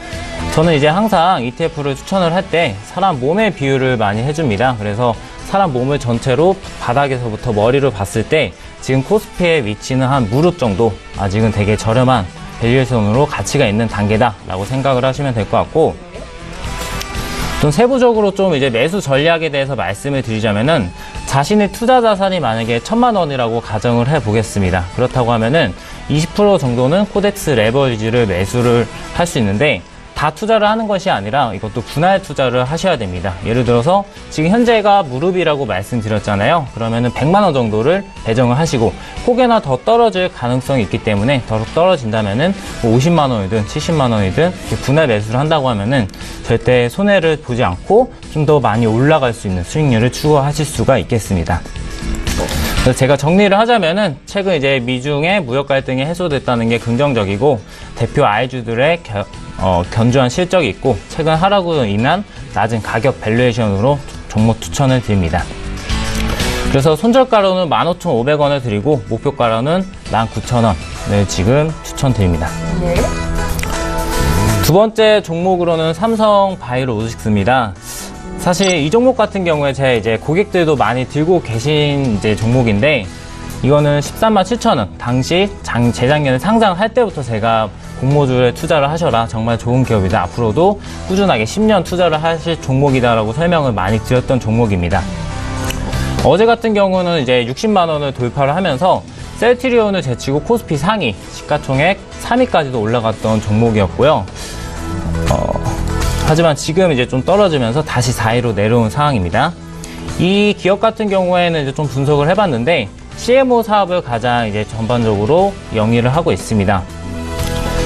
저는 이제 항상 ETF를 추천을 할 때 사람 몸의 비율을 많이 해줍니다. 그래서 사람 몸을 전체로 바닥에서부터 머리로 봤을 때 지금 코스피의 위치는 한 무릎 정도, 아직은 되게 저렴한 밸류에이션으로 가치가 있는 단계다라고 생각을 하시면 될 것 같고, 좀 세부적으로 좀 이제 매수 전략에 대해서 말씀을 드리자면은 자신의 투자 자산이 만약에 1,000만 원이라고 가정을 해 보겠습니다. 그렇다고 하면은 20% 정도는 코덱스 레버리지를 매수를 할 수 있는데, 다 투자를 하는 것이 아니라 이것도 분할 투자를 하셔야 됩니다. 예를 들어서 지금 현재가 무릎이라고 말씀드렸잖아요. 그러면은 100만 원 정도를 배정을 하시고, 혹여나 더 떨어질 가능성이 있기 때문에 더 떨어진다면은 50만 원이든 70만 원이든 이렇게 분할 매수를 한다고 하면은 절대 손해를 보지 않고 좀 더 많이 올라갈 수 있는 수익률을 추구하실 수가 있겠습니다. 그래서 제가 정리를 하자면은 최근 이제 미중의 무역 갈등이 해소됐다는 게 긍정적이고, 대표 아이주들의 견조한 실적이 있고 최근 하락으로 인한 낮은 가격 밸류에이션으로 종목 추천을 드립니다. 그래서 손절가로는 15,500원을 드리고 목표가로는 19,000원을 지금 추천드립니다. 네. 두 번째 종목으로는 삼성 바이오로직스입니다. 사실 이 종목 같은 경우에 제 이제 고객들도 많이 들고 계신 이제 종목인데 이거는 137,000원. 당시 재작년에 상장할 때부터 제가 공모주에 투자를 하셔라. 정말 좋은 기업이다. 앞으로도 꾸준하게 10년 투자를 하실 종목이다라고 설명을 많이 드렸던 종목입니다. 어제 같은 경우는 이제 60만 원을 돌파를 하면서 셀트리온을 제치고 코스피 상위, 시가총액 3위까지도 올라갔던 종목이었고요. 하지만 지금 이제 좀 떨어지면서 다시 4위로 내려온 상황입니다. 이 기업 같은 경우에는 이제 좀 분석을 해봤는데 CMO 사업을 가장 이제 전반적으로 영위를 하고 있습니다.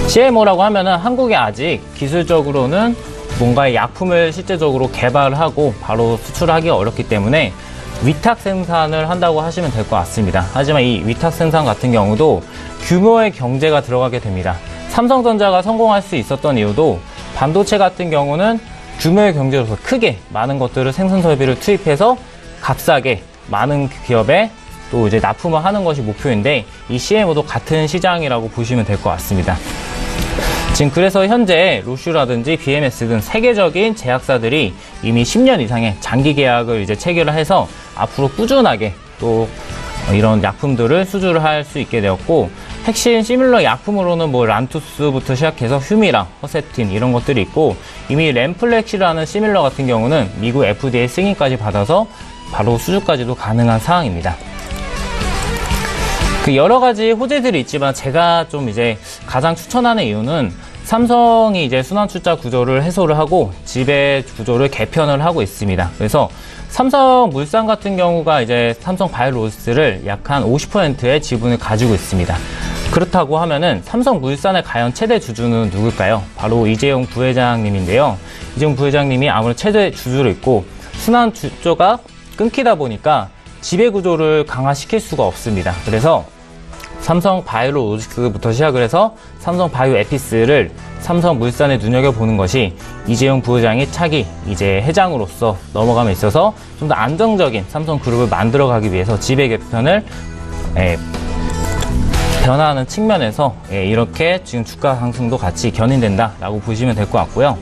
CMO라고 하면은 한국에 아직 기술적으로는 뭔가의 약품을 실제적으로 개발을 하고 바로 수출하기가 어렵기 때문에 위탁 생산을 한다고 하시면 될 것 같습니다. 하지만 이 위탁 생산 같은 경우도 규모의 경제가 들어가게 됩니다. 삼성전자가 성공할 수 있었던 이유도 반도체 같은 경우는 규모의 경제로서 크게 많은 것들을 생산 설비를 투입해서 값싸게 많은 기업에 또 이제 납품을 하는 것이 목표인데 이 CMO도 같은 시장이라고 보시면 될 것 같습니다. 지금 그래서 현재 로슈라든지 BMS 등 세계적인 제약사들이 이미 10년 이상의 장기 계약을 이제 체결을 해서 앞으로 꾸준하게 또 이런 약품들을 수주를 할 수 있게 되었고 핵심 시밀러 약품으로는 뭐 란투스부터 시작해서 휴미랑 허셉틴 이런 것들이 있고 이미 램플렉시라는 시밀러 같은 경우는 미국 FDA 승인까지 받아서 바로 수주까지도 가능한 상황입니다. 그 여러 가지 호재들이 있지만 제가 좀 이제 가장 추천하는 이유는 삼성이 이제 순환출자 구조를 해소를 하고 지배 구조를 개편을 하고 있습니다. 그래서 삼성물산 같은 경우가 이제 삼성 바이오로직스를 약 한 50%의 지분을 가지고 있습니다. 그렇다고 하면은 삼성물산의 과연 최대 주주는 누굴까요? 바로 이재용 부회장님인데요. 이재용 부회장님이 아무래도 최대 주주로 있고 순환출조가 끊기다 보니까 지배 구조를 강화시킬 수가 없습니다. 그래서 삼성 바이오로직스부터 시작을 해서 삼성 바이오 에피스를 삼성물산에 눈여겨보는 것이 이재용 부회장이 차기 이제 회장으로서 넘어감에 있어서 좀 더 안정적인 삼성그룹을 만들어가기 위해서 지배 개편을 변화하는 측면에서 이렇게 지금 주가 상승도 같이 견인된다라고 보시면 될 것 같고요.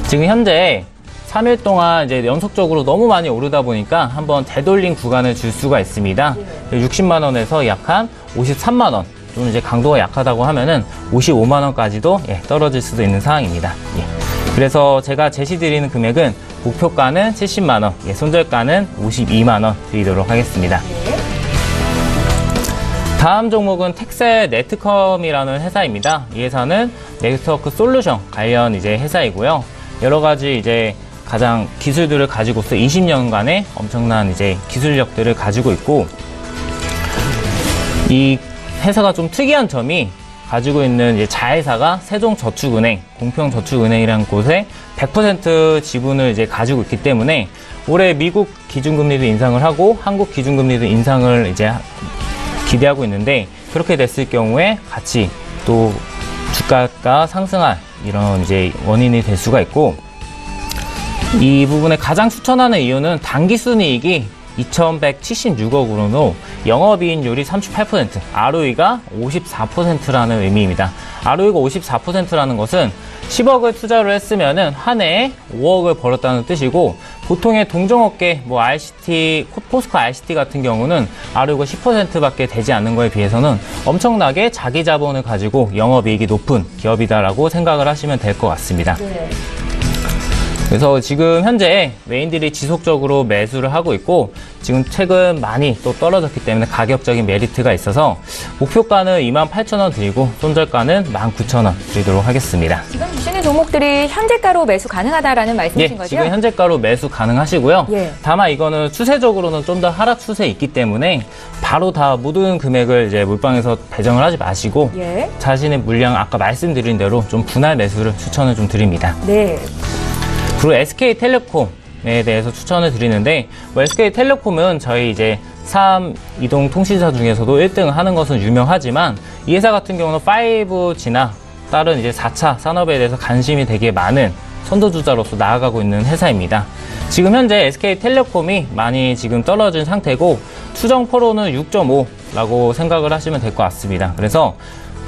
지금 현재 3일 동안 이제 연속적으로 너무 많이 오르다 보니까 한번 되돌림 구간을 줄 수가 있습니다. 60만 원에서 약 한 53만 원. 좀 이제 강도가 약하다고 하면은 55만 원까지도 떨어질 수도 있는 상황입니다. 그래서 제가 제시드리는 금액은 목표가는 70만 원, 손절가는 52만 원 드리도록 하겠습니다. 다음 종목은 텍셀 네트컴이라는 회사입니다. 이 회사는 네트워크 솔루션 관련 이제 회사이고요. 여러 가지 이제 가장 기술들을 가지고서 20년간의 엄청난 이제 기술력들을 가지고 있고 이 회사가 좀 특이한 점이 가지고 있는 이제 자회사가 세종저축은행, 공평저축은행이라는 곳에 100% 지분을 이제 가지고 있기 때문에 올해 미국 기준금리도 인상을 하고 한국 기준금리도 인상을 이제 기대하고 있는데 그렇게 됐을 경우에 같이 또 주가가 상승할 이런 이제 원인이 될 수가 있고 이 부분에 가장 추천하는 이유는 당기순이익이 2,176억으로 영업이익률이 38%, ROE가 54%라는 의미입니다. ROE가 54%라는 것은 10억을 투자를 했으면은 한 해에 5억을 벌었다는 뜻이고 보통의 동종업계 뭐 RCT, 포스코 RCT 같은 경우는 ROE가 10%밖에 되지 않는 거에 비해서는 엄청나게 자기 자본을 가지고 영업이익이 높은 기업이다라고 생각을 하시면 될 것 같습니다. 네. 그래서 지금 현재 메인들이 지속적으로 매수를 하고 있고 지금 최근 많이 또 떨어졌기 때문에 가격적인 메리트가 있어서 목표가는 28,000원 드리고 손절가는 19,000원 드리도록 하겠습니다. 지금 주시는 종목들이 현재가로 매수 가능하다라는 말씀이신 거죠? 지금 현재가로 매수 가능하시고요. 다만 이거는 추세적으로는 좀 더 하락 추세에 있기 때문에 바로 다 모든 금액을 이제 몰빵해서 배정을 하지 마시고 자신의 물량 아까 말씀드린 대로 좀 분할 매수를 추천을 좀 드립니다. 네. 그리고 SK텔레콤에 대해서 추천을 드리는데 SK텔레콤은 저희 이제 3이동 통신사 중에서도 1등을 하는 것은 유명하지만 이 회사 같은 경우는 5G나 다른 이제 4차 산업에 대해서 관심이 되게 많은 선두주자로서 나아가고 있는 회사입니다. 지금 현재 SK텔레콤이 많이 지금 떨어진 상태고 추정퍼로는 6.5라고 생각을 하시면 될 것 같습니다. 그래서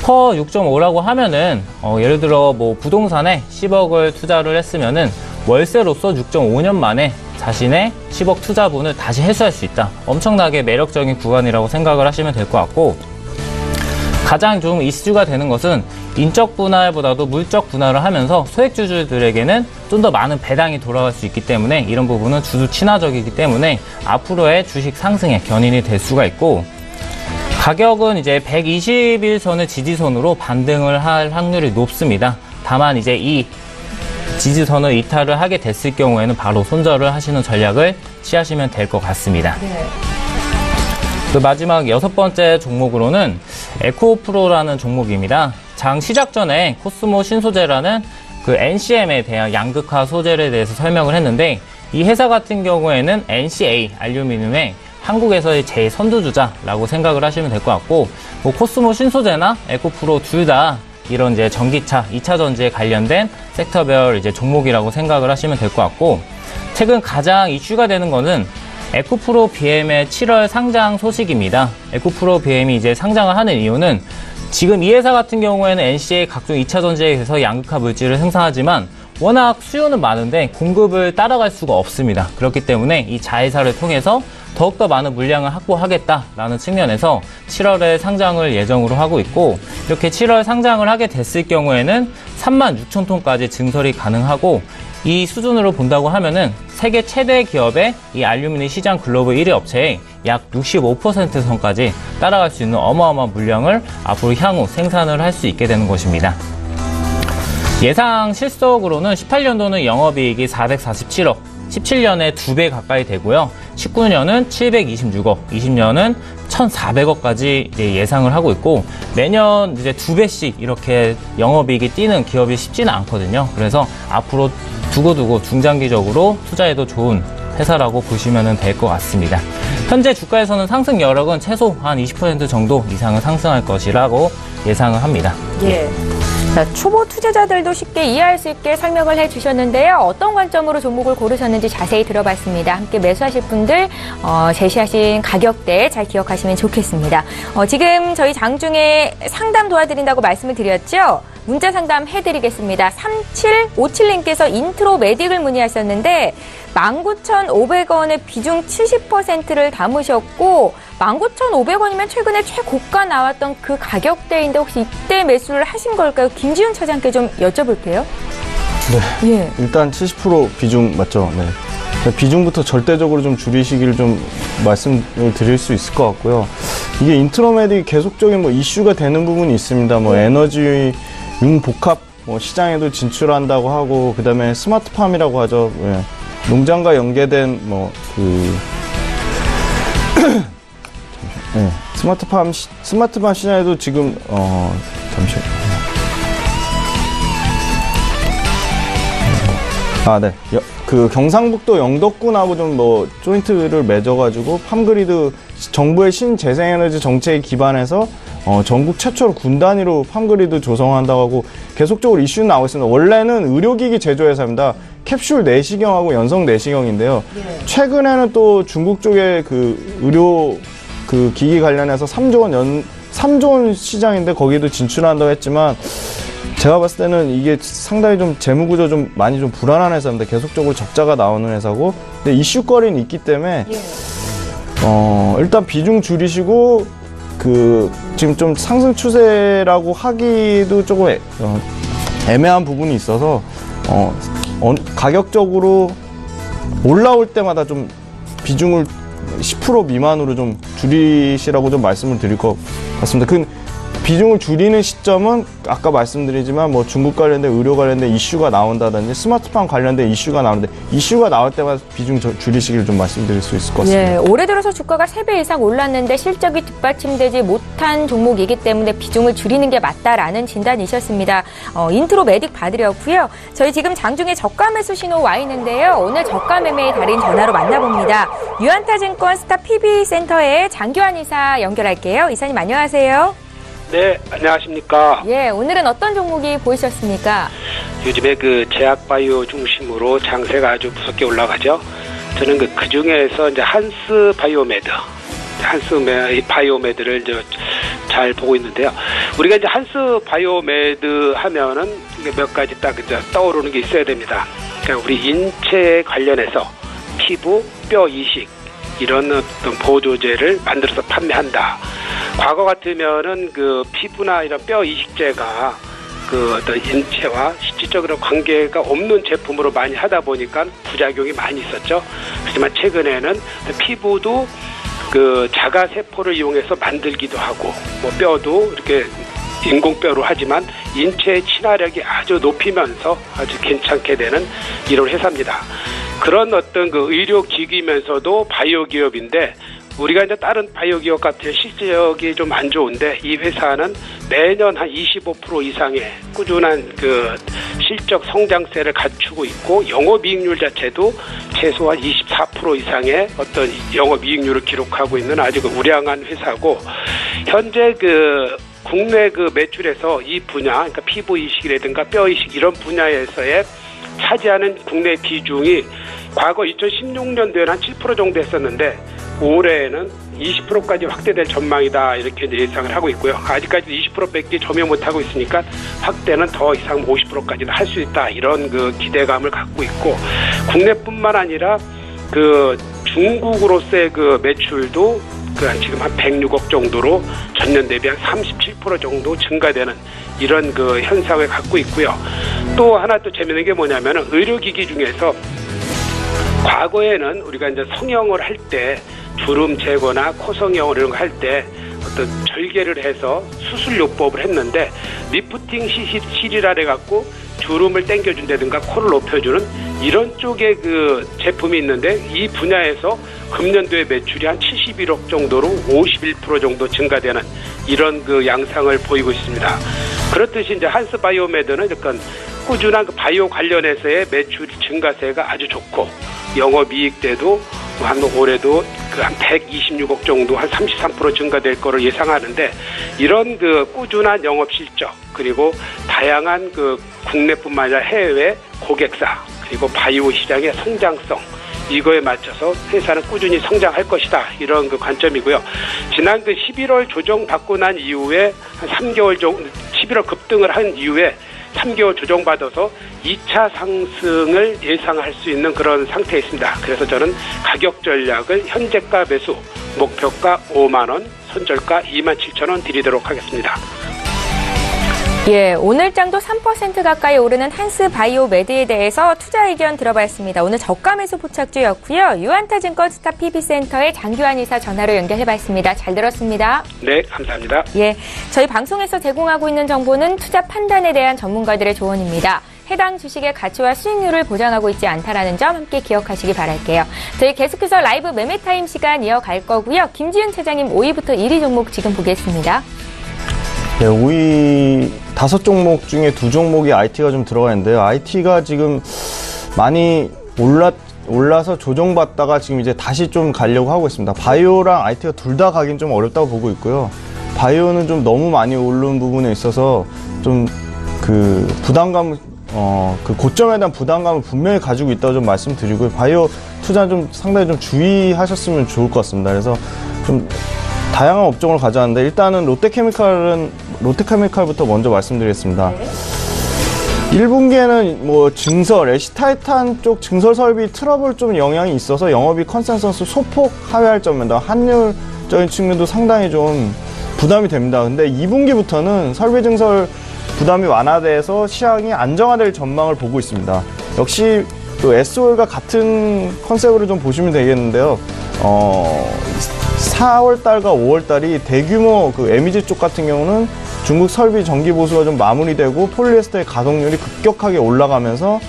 퍼 6.5라고 하면은 예를 들어 뭐 부동산에 10억을 투자를 했으면은 월세로서 6.5년 만에 자신의 10억 투자분을 다시 회수할 수 있다. 엄청나게 매력적인 구간이라고 생각을 하시면 될 것 같고, 가장 좀 이슈가 되는 것은 인적 분할보다도 물적 분할을 하면서 소액주주들에게는 좀 더 많은 배당이 돌아갈 수 있기 때문에 이런 부분은 주주 친화적이기 때문에 앞으로의 주식 상승에 견인이 될 수가 있고, 가격은 이제 120일선의 지지선으로 반등을 할 확률이 높습니다. 다만 이제 이 지지선을 이탈을 하게 됐을 경우에는 바로 손절을 하시는 전략을 취하시면 될 것 같습니다. 네. 그 마지막 6번째 종목으로는 에코프로라는 종목입니다. 장 시작 전에 코스모 신소재라는 그 NCM에 대한 양극화 소재에 대해서 설명을 했는데, 이 회사 같은 경우에는 NCA 알루미늄의 한국에서의 제선두주자라고 생각을 하시면 될 것 같고, 뭐 코스모 신소재나 에코프로 둘 다 이런 이제 전기차, 2차 전지에 관련된 섹터별 이제 종목이라고 생각을 하시면 될 것 같고, 최근 가장 이슈가 되는 거는 에코프로 BM의 7월 상장 소식입니다. 에코프로 BM이 이제 상장을 하는 이유는 지금 이 회사 같은 경우에는 NCA 각종 2차 전지에서 양극화 물질을 생산하지만 워낙 수요는 많은데 공급을 따라갈 수가 없습니다. 그렇기 때문에 이 자회사를 통해서 더욱더 많은 물량을 확보하겠다라는 측면에서 7월에 상장을 예정으로 하고 있고, 이렇게 7월 상장을 하게 됐을 경우에는 36,000톤까지 증설이 가능하고, 이 수준으로 본다고 하면은 세계 최대 기업의 이 알루미늄 시장 글로벌 1위 업체의 약 65% 선까지 따라갈 수 있는 어마어마한 물량을 앞으로 향후 생산을 할 수 있게 되는 것입니다. 예상 실적으로는 18년도는 영업이익이 447억, 17년에 2배 가까이 되고요. 19년은 726억, 20년은 1,400억까지 예상을 하고 있고, 매년 이제 2배씩 이렇게 영업이익이 뛰는 기업이 쉽지는 않거든요. 그래서 앞으로 두고두고 중장기적으로 투자해도 좋은 회사라고 보시면 될 것 같습니다. 현재 주가에서는 상승 여력은 최소 한 20% 정도 이상은 상승할 것이라고 예상을 합니다. 예. 자, 초보 투자자들도 쉽게 이해할 수 있게 설명을 해주셨는데요. 어떤 관점으로 종목을 고르셨는지 자세히 들어봤습니다. 함께 매수하실 분들 제시하신 가격대 잘 기억하시면 좋겠습니다. 지금 저희 장중에 상담 도와드린다고 말씀을 드렸죠. 문자 상담 해드리겠습니다. 3757님께서 인트로 메딕을 문의하셨는데 19,500원의 비중 70%를 담으셨고 19,500원이면 최근에 최고가 나왔던 그 가격대인데 혹시 이때 매수를 하신 걸까요? 김지훈 차장께 좀 여쭤볼게요. 네. 예. 일단 70% 비중 맞죠? 네. 비중부터 절대적으로 좀 줄이시기를 좀 말씀을 드릴 수 있을 것 같고요. 이게 인트로메딕 계속적인 뭐 이슈가 되는 부분이 있습니다. 뭐 에너지 융복합 뭐 시장에도 진출한다고 하고, 그다음에 스마트팜이라고 하죠. 예. 농장과 연계된 뭐 네. 스마트팜 시장에도 지금 잠시만요. 네. 그 경상북도 영덕군하고 좀 뭐 조인트를 맺어가지고 팜그리드 정부의 신재생에너지 정책에 기반해서 전국 최초로 군 단위로 팜그리드 조성한다고 하고 계속적으로 이슈는 나오고 있습니다. 원래는 의료기기 제조회사입니다. 캡슐 내시경하고 연성 내시경인데요. 네. 최근에는 또 중국 쪽에 그 의료 그 기기 관련해서 3조 원 시장인데 거기도 진출한다고 했지만, 제가 봤을 때는 이게 상당히 좀 재무구조 좀 많이 좀 불안한 회사입니다. 계속적으로 적자가 나오는 회사고, 근데 이슈거리는 있기 때문에 일단 비중 줄이시고, 지금 좀 상승 추세라고 하기도 조금 애매한 부분이 있어서 가격적으로 올라올 때마다 좀 비중을 10% 미만으로 좀 줄이시라고 좀 말씀을 드릴 것 같습니다. 그 비중을 줄이는 시점은 아까 말씀드리지만 뭐 중국 관련된 의료 관련된 이슈가 나온다든지 스마트팜 관련된 이슈가 나오는데, 이슈가 나올 때마다 비중 줄이시기를 좀 말씀드릴 수 있을 것 같습니다. 예, 올해 들어서 주가가 3배 이상 올랐는데 실적이 뒷받침되지 못한 종목이기 때문에 비중을 줄이는 게 맞다라는 진단이셨습니다. 인트로 메딕 받으렸고요. 저희 지금 장중에 저가 매수 신호 와 있는데요. 오늘 저가 매매의 달인 전화로 만나봅니다. 유한타증권 스타 PB센터의 장규환 이사 연결할게요. 이사님 안녕하세요. 네, 안녕하십니까. 예, 오늘은 어떤 종목이 보이셨습니까? 요즘에 그 제약바이오 중심으로 장세가 아주 무섭게 올라가죠. 저는 그 중에서 이제 한스 바이오메드를 이제 잘 보고 있는데요. 우리가 이제 한스 바이오메드 하면은 몇 가지 딱 이제 떠오르는 게 있어야 됩니다. 그러니까 우리 인체 관련해서 피부, 뼈 이식 이런 어떤 보조제를 만들어서 판매한다. 과거 같으면은 그 피부나 이런 뼈 이식제가 그 어떤 인체와 실질적으로 관계가 없는 제품으로 많이 하다 보니까 부작용이 많이 있었죠. 하지만 최근에는 피부도 그 자가 세포를 이용해서 만들기도 하고, 뭐 뼈도 이렇게 인공뼈로 하지만 인체의 친화력이 아주 높이면서 아주 괜찮게 되는 이런 회사입니다. 그런 어떤 그 의료기기면서도 바이오 기업인데, 우리가 이제 다른 바이오 기업 같은 실적이 좀 안 좋은데 이 회사는 매년 한 25% 이상의 꾸준한 그 실적 성장세를 갖추고 있고, 영업이익률 자체도 최소한 24% 이상의 어떤 영업이익률을 기록하고 있는 아주 그 우량한 회사고, 현재 그 국내 그 매출에서 이 분야, 그러니까 피부 이식이라든가 뼈 이식 이런 분야에서의 차지하는 국내 비중이 과거 2016년도에는 한 7% 정도 했었는데 올해에는 20%까지 확대될 전망이다, 이렇게 이제 예상을 하고 있고요. 아직까지 20%밖에 점유 못하고 있으니까 확대는 더 이상 50%까지도 할 수 있다, 이런 그 기대감을 갖고 있고, 국내뿐만 아니라 그 중국으로서의 그 매출도 그 지금 한 106억 정도로 전년 대비 한 37% 정도 증가되는 이런 그 현상을 갖고 있고요. 또 하나 또 재미있는 게 뭐냐면은 의료기기 중에서 과거에는 우리가 이제 성형을 할 때 주름 제거나 코 성형을 이런 거 할 때 어떤 절개를 해서 수술요법을 했는데, 리프팅 실이라 해갖고 주름을 당겨준다든가 코를 높여주는 이런 쪽의 그 제품이 있는데, 이 분야에서 금년도에 매출이 한 71억 정도로 51% 정도 증가되는 이런 그 양상을 보이고 있습니다. 그렇듯이 이제 한스 바이오메드는 약간 꾸준한 그 바이오 관련해서의 매출 증가세가 아주 좋고, 영업이익 때도 한 올해도 그 한 126억 정도, 한 33% 증가될 거를 예상하는데, 이런 그 꾸준한 영업 실적, 그리고 다양한 그 국내뿐만 아니라 해외 고객사, 그리고 바이오 시장의 성장성, 이거에 맞춰서 회사는 꾸준히 성장할 것이다, 이런 그 관점이고요. 지난 그 11월 조정받고 난 이후에 한 3개월 정도, 11월 급등을 한 이후에 3개월 조정받아서 2차 상승을 예상할 수 있는 그런 상태에 있습니다. 그래서 저는 가격 전략을 현재가 매수, 목표가 5만원, 손절가 27,000원 드리도록 하겠습니다. 예, 오늘장도 3% 가까이 오르는 한스 바이오메드에 대해서 투자 의견 들어봤습니다. 오늘 저가 매수 포착주였고요. 유한타증권 스타 PB센터의 장규환 이사 전화로 연결해봤습니다. 잘 들었습니다. 네, 감사합니다. 예, 저희 방송에서 제공하고 있는 정보는 투자 판단에 대한 전문가들의 조언입니다. 해당 주식의 가치와 수익률을 보장하고 있지 않다라는 점 함께 기억하시기 바랄게요. 저희 계속해서 라이브 매매타임 시간 이어갈 거고요. 김지윤 차장님 5위부터 1위 종목 지금 보겠습니다. 네, 5위 5종목 중에 2종목이 IT가 좀 들어가 있는데요. IT가 지금 많이 올라서 조정받다가 지금 이제 다시 좀 가려고 하고 있습니다. 바이오랑 IT가 둘 다 가긴 좀 어렵다고 보고 있고요. 바이오는 좀 너무 많이 오른 부분에 있어서 좀 그 부담감, 그 고점에 대한 부담감을 분명히 가지고 있다고 좀 말씀드리고요. 바이오 투자는 좀 상당히 좀 주의하셨으면 좋을 것 같습니다. 그래서 좀 다양한 업종을 가져왔는데, 일단은 롯데케미칼부터 먼저 말씀드리겠습니다. 네. 1분기에는 뭐 증설, 애시타이탄 쪽 증설 설비 트러블 좀 영향이 있어서 영업이익 컨센서스 소폭 하회할 점입니다. 환율적인 측면도 상당히 좀 부담이 됩니다. 근데 2분기부터는 설비 증설 부담이 완화돼서 시장이 안정화될 전망을 보고 있습니다. 역시 또 SOL과 같은 컨셉으로 좀 보시면 되겠는데요. 4월달과 5월달이 대규모 그 MEG 쪽 같은 경우는 중국 설비 정기 보수가 좀 마무리되고 폴리에스터의 가동률이 급격하게 올라가면서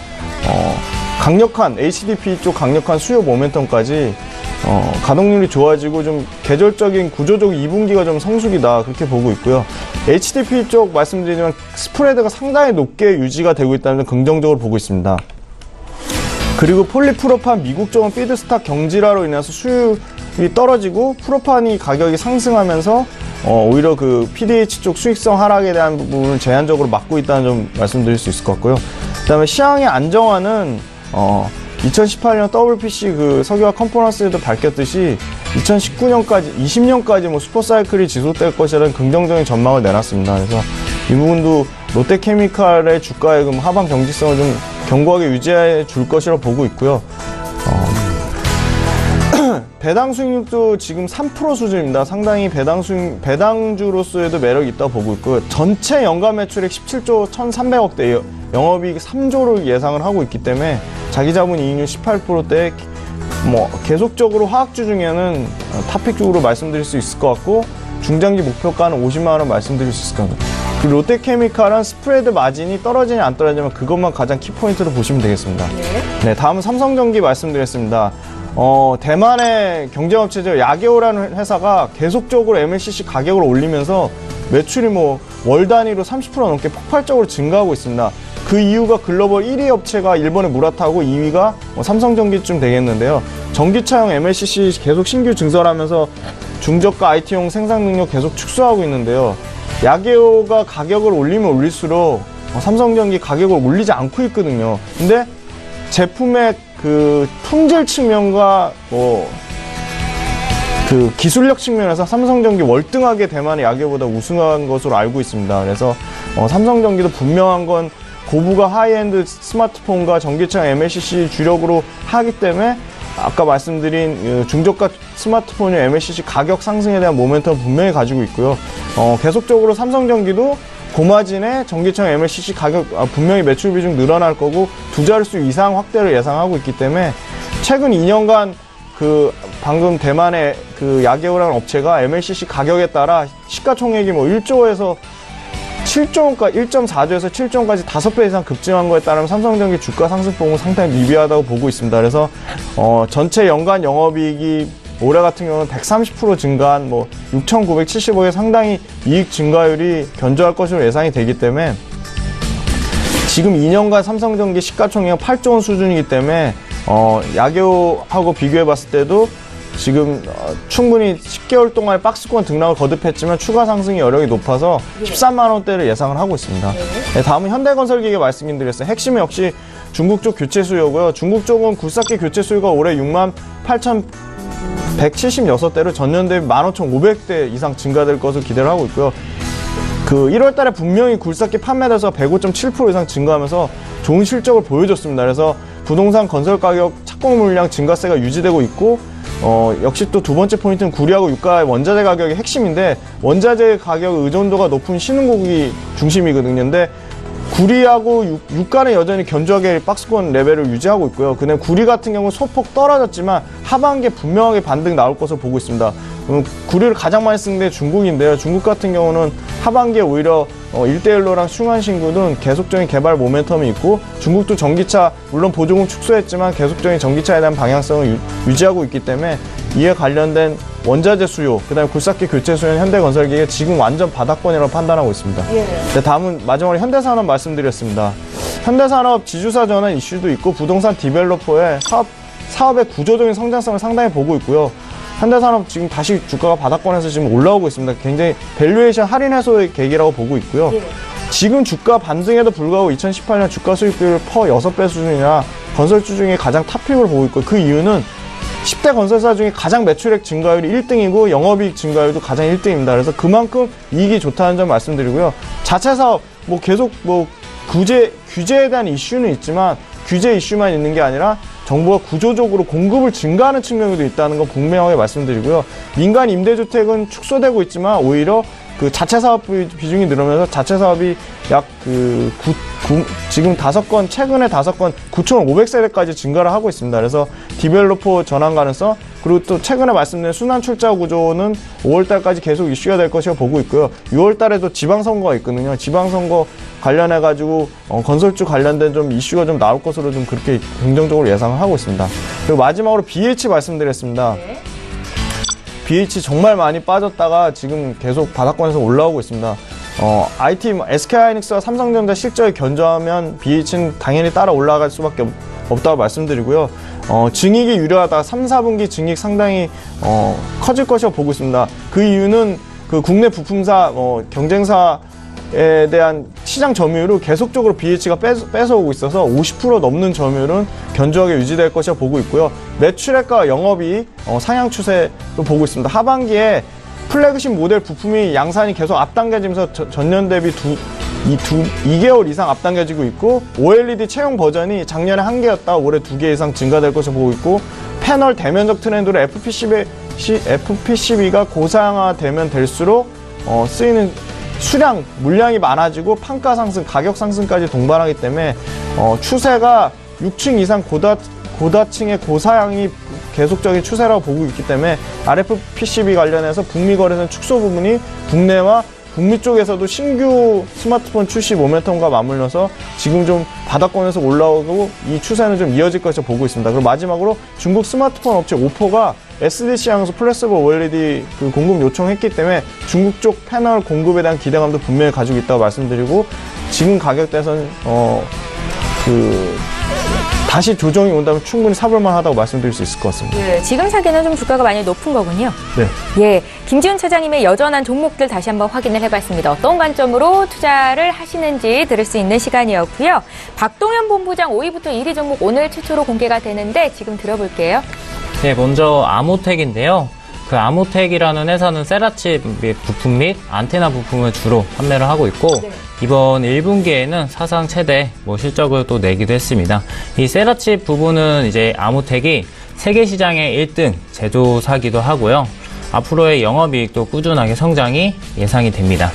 강력한 HDPE 쪽 강력한 수요 모멘텀까지 가동률이 좋아지고 좀 계절적인 구조적 2분기가 좀 성숙이다, 그렇게 보고 있고요. HDPE 쪽 말씀드리지만 스프레드가 상당히 높게 유지가 되고 있다는 점 긍정적으로 보고 있습니다. 그리고 폴리프로판 미국 쪽은 피드스탁 경질화로 인해서 수율이 떨어지고 프로판이 가격이 상승하면서 오히려 그 PDH 쪽 수익성 하락에 대한 부분을 제한적으로 막고 있다는 점 말씀드릴 수 있을 것 같고요. 그다음에 시황의 안정화는 2018년 WPC 그 석유화 컨퍼런스에도 밝혔듯이 2019년까지, 20년까지 뭐 슈퍼사이클이 지속될 것이라는 긍정적인 전망을 내놨습니다. 그래서 이 부분도 롯데케미칼의 주가의 하방 경직성을 좀 견고하게 유지해 줄 것이라고 보고 있고요. 배당 수익률도 지금 3% 수준입니다. 상당히 배당주로서에도 매력이 있다고 보고 있고요. 전체 연간 매출액 17조 1,300억대, 영업이익 3조를 예상을 하고 있기 때문에 자기자본 이익률 18%대 뭐 계속적으로 화학주 중에는 탑픽 쪽으로 말씀드릴 수 있을 것 같고, 중장기 목표가는 50만 원 말씀드릴 수 있을 것 같아요. 그리고 롯데케미칼은 스프레드 마진이 떨어지냐 안 떨어지냐 그것만 가장 키포인트로 보시면 되겠습니다. 네, 다음은 삼성전기 말씀드렸습니다. 대만의 경쟁업체죠. 야게오라는 회사가 계속적으로 MLCC 가격을 올리면서 매출이 뭐 월 단위로 30% 넘게 폭발적으로 증가하고 있습니다. 그 이유가 글로벌 1위 업체가 일본의 무라타고 2위가 삼성전기쯤 되겠는데요. 전기차용 MLCC 계속 신규 증설하면서 중저가 IT용 생산 능력 계속 축소하고 있는데요. 야게오가 가격을 올리면 올릴수록 삼성전기 가격을 올리지 않고 있거든요. 근데 제품의 그 품질 측면과 그 기술력 측면에서 삼성전기 월등하게 대만의 야게오보다 우승한 것으로 알고 있습니다. 그래서 삼성전기도 분명한 건 고부가 하이엔드 스마트폰과 전기차 MLCC 주력으로 하기 때문에 아까 말씀드린 중저가 스마트폰의 MLCC 가격 상승에 대한 모멘텀을 분명히 가지고 있고요. 계속적으로 삼성전기도 고마진의 전기차 MLCC 가격 분명히 매출 비중 늘어날 거고 두 자릿수 이상 확대를 예상하고 있기 때문에 최근 2년간 그 방금 대만의 그 야게오라는 업체가 MLCC 가격에 따라 시가총액이 뭐 1조에서 7조 원까지, 1.4조에서 7조 원까지 5배 이상 급증한 거에 따르면 삼성전기 주가 상승폭은 상당히 미비하다고 보고 있습니다. 그래서 전체 연간 영업이익이 올해 같은 경우는 130% 증가한 뭐 6,970억의 상당히 이익 증가율이 견조할 것으로 예상이 되기 때문에 지금 2년간 삼성전기 시가총액 8조 원 수준이기 때문에 야게오하고 비교해 봤을 때도 지금 충분히 10개월 동안 박스권 등락을 거듭했지만 추가 상승의 여력이 높아서 13만 원대를 예상을 하고 있습니다. 네, 다음은 현대건설기계 말씀드렸어요. 핵심은 역시 중국 쪽 교체 수요고요. 중국 쪽은 굴삭기 교체 수요가 올해 68,176대로 전년 대비 15,500대 이상 증가될 것으로 기대를 하고 있고요. 그 1월 달에 분명히 굴삭기 판매대수가 105.7% 이상 증가하면서 좋은 실적을 보여줬습니다. 그래서 부동산 건설 가격 착공 물량 증가세가 유지되고 있고 역시 또 두 번째 포인트는 구리하고 유가의 원자재 가격이 핵심인데 원자재 가격 의존도가 높은 신흥국이 중심이거든요. 근데 구리하고 유가는 여전히 견조하게 박스권 레벨을 유지하고 있고요. 그다음에 구리 같은 경우는 소폭 떨어졌지만 하반기에 분명하게 반등 나올 것으로 보고 있습니다. 구리를 가장 많이 쓰는 데 중국인데요. 중국 같은 경우는 하반기에 오히려 1대1로랑 숭안신구는 계속적인 개발 모멘텀이 있고 중국도 전기차 물론 보조금 축소했지만 계속적인 전기차에 대한 방향성을 유지하고 있기 때문에 이에 관련된 원자재 수요, 그다음에 굴삭기 교체 수요는 현대건설기가 지금 완전 바닥권이라고 판단하고 있습니다. 네, 다음은 마지막으로 현대산업 말씀드렸습니다. 현대산업 지주사 전환 이슈도 있고 부동산 디벨로퍼의 사업의 구조적인 성장성을 상당히 보고 있고요. 현대산업 지금 다시 주가가 바닥권에서 지금 올라오고 있습니다. 굉장히 밸류에이션 할인 해소의 계기라고 보고 있고요. 지금 주가 반등에도 불구하고 2018년 주가 수익률 퍼 6배 수준이나 건설주 중에 가장 탑픽을 보고 있고 그 이유는 10대 건설사 중에 가장 매출액 증가율이 1등이고 영업이익 증가율도 가장 1등입니다. 그래서 그만큼 이익이 좋다는 점 말씀드리고요. 자체 사업 계속 규제에 대한 이슈는 있지만 규제 이슈만 있는 게 아니라 정부가 구조적으로 공급을 증가하는 측면도 있다는 거 분명하게 말씀드리고요. 민간 임대주택은 축소되고 있지만 오히려 그 자체 사업 비중이 늘어나면서 자체 사업이 약 지금 최근에 5건 9,500세대까지 증가를 하고 있습니다. 그래서 디벨로퍼 전환 가능성, 그리고 또 최근에 말씀드린 순환 출자 구조는 5월달까지 계속 이슈가 될 것이라고 보고 있고요. 6월달에도 지방선거가 있거든요. 지방선거 관련해가지고 건설주 관련된 좀 이슈가 좀 나올 것으로 좀 그렇게 긍정적으로 예상을 하고 있습니다. 그리고 마지막으로 BH 말씀드렸습니다. BH 정말 많이 빠졌다가 지금 계속 바닥권에서 올라오고 있습니다. SK하이닉스와 삼성전자 실적이 견조하면 BH는 당연히 따라 올라갈 수밖에 없다고 말씀드리고요. 증익이 유려하다 3, 4분기 증익 상당히 커질 것이라고 보고 있습니다. 그 이유는 그 국내 부품사 경쟁사에 대한 시장 점유율을 계속적으로 BH가 뺏어오고 있어서 50% 넘는 점유율은 견조하게 유지될 것이라 보고 있고요. 매출액과 영업이 상향 추세로 보고 있습니다. 하반기에 플래그십 모델 부품이 양산이 계속 앞당겨지면서 전년 대비 2개월 이상 앞당겨지고 있고, OLED 채용 버전이 작년에 1개였다 올해 2개 이상 증가될 것으로 보고 있고, 패널 대면적 트렌드로 FPCB가 고사양화되면 될수록 쓰이는 수량, 물량이 많아지고 판가 상승, 가격 상승까지 동반하기 때문에 추세가 6층 이상 고다층의 고사양이 계속적인 추세라고 보고 있기 때문에 RFPCB 관련해서 북미 거래선 축소 부분이 국내와 북미 쪽에서도 신규 스마트폰 출시 모멘텀과 맞물려서 지금 좀 바닥권에서 올라오고 이 추세는 좀 이어질 것으로 보고 있습니다. 그리고 마지막으로 중국 스마트폰 업체 오포가 SDC 향수 플렉서블 OLED 공급 요청했기 때문에 중국 쪽 패널 공급에 대한 기대감도 분명히 가지고 있다고 말씀드리고, 지금 가격대에서는 다시 조정이 온다면 충분히 사볼만 하다고 말씀드릴 수 있을 것 같습니다. 예, 지금 사기는 좀 주가가 많이 높은 거군요. 네. 예, 김지훈 차장님의 여전한 종목들 다시 한번 확인을 해봤습니다. 어떤 관점으로 투자를 하시는지 들을 수 있는 시간이었고요. 박동현 본부장 5위부터 1위 종목 오늘 최초로 공개가 되는데 지금 들어볼게요. 네, 먼저 아모텍인데요. 그 아모텍이라는 회사는 세라칩 부품 및 안테나 부품을 주로 판매를 하고 있고, 네. 이번 1분기에는 사상 최대 실적을 또 내기도 했습니다. 이 세라칩 부분은 이제 아모텍이 세계 시장의 1등 제조사기도 하고요. 앞으로의 영업이익도 꾸준하게 성장이 예상이 됩니다.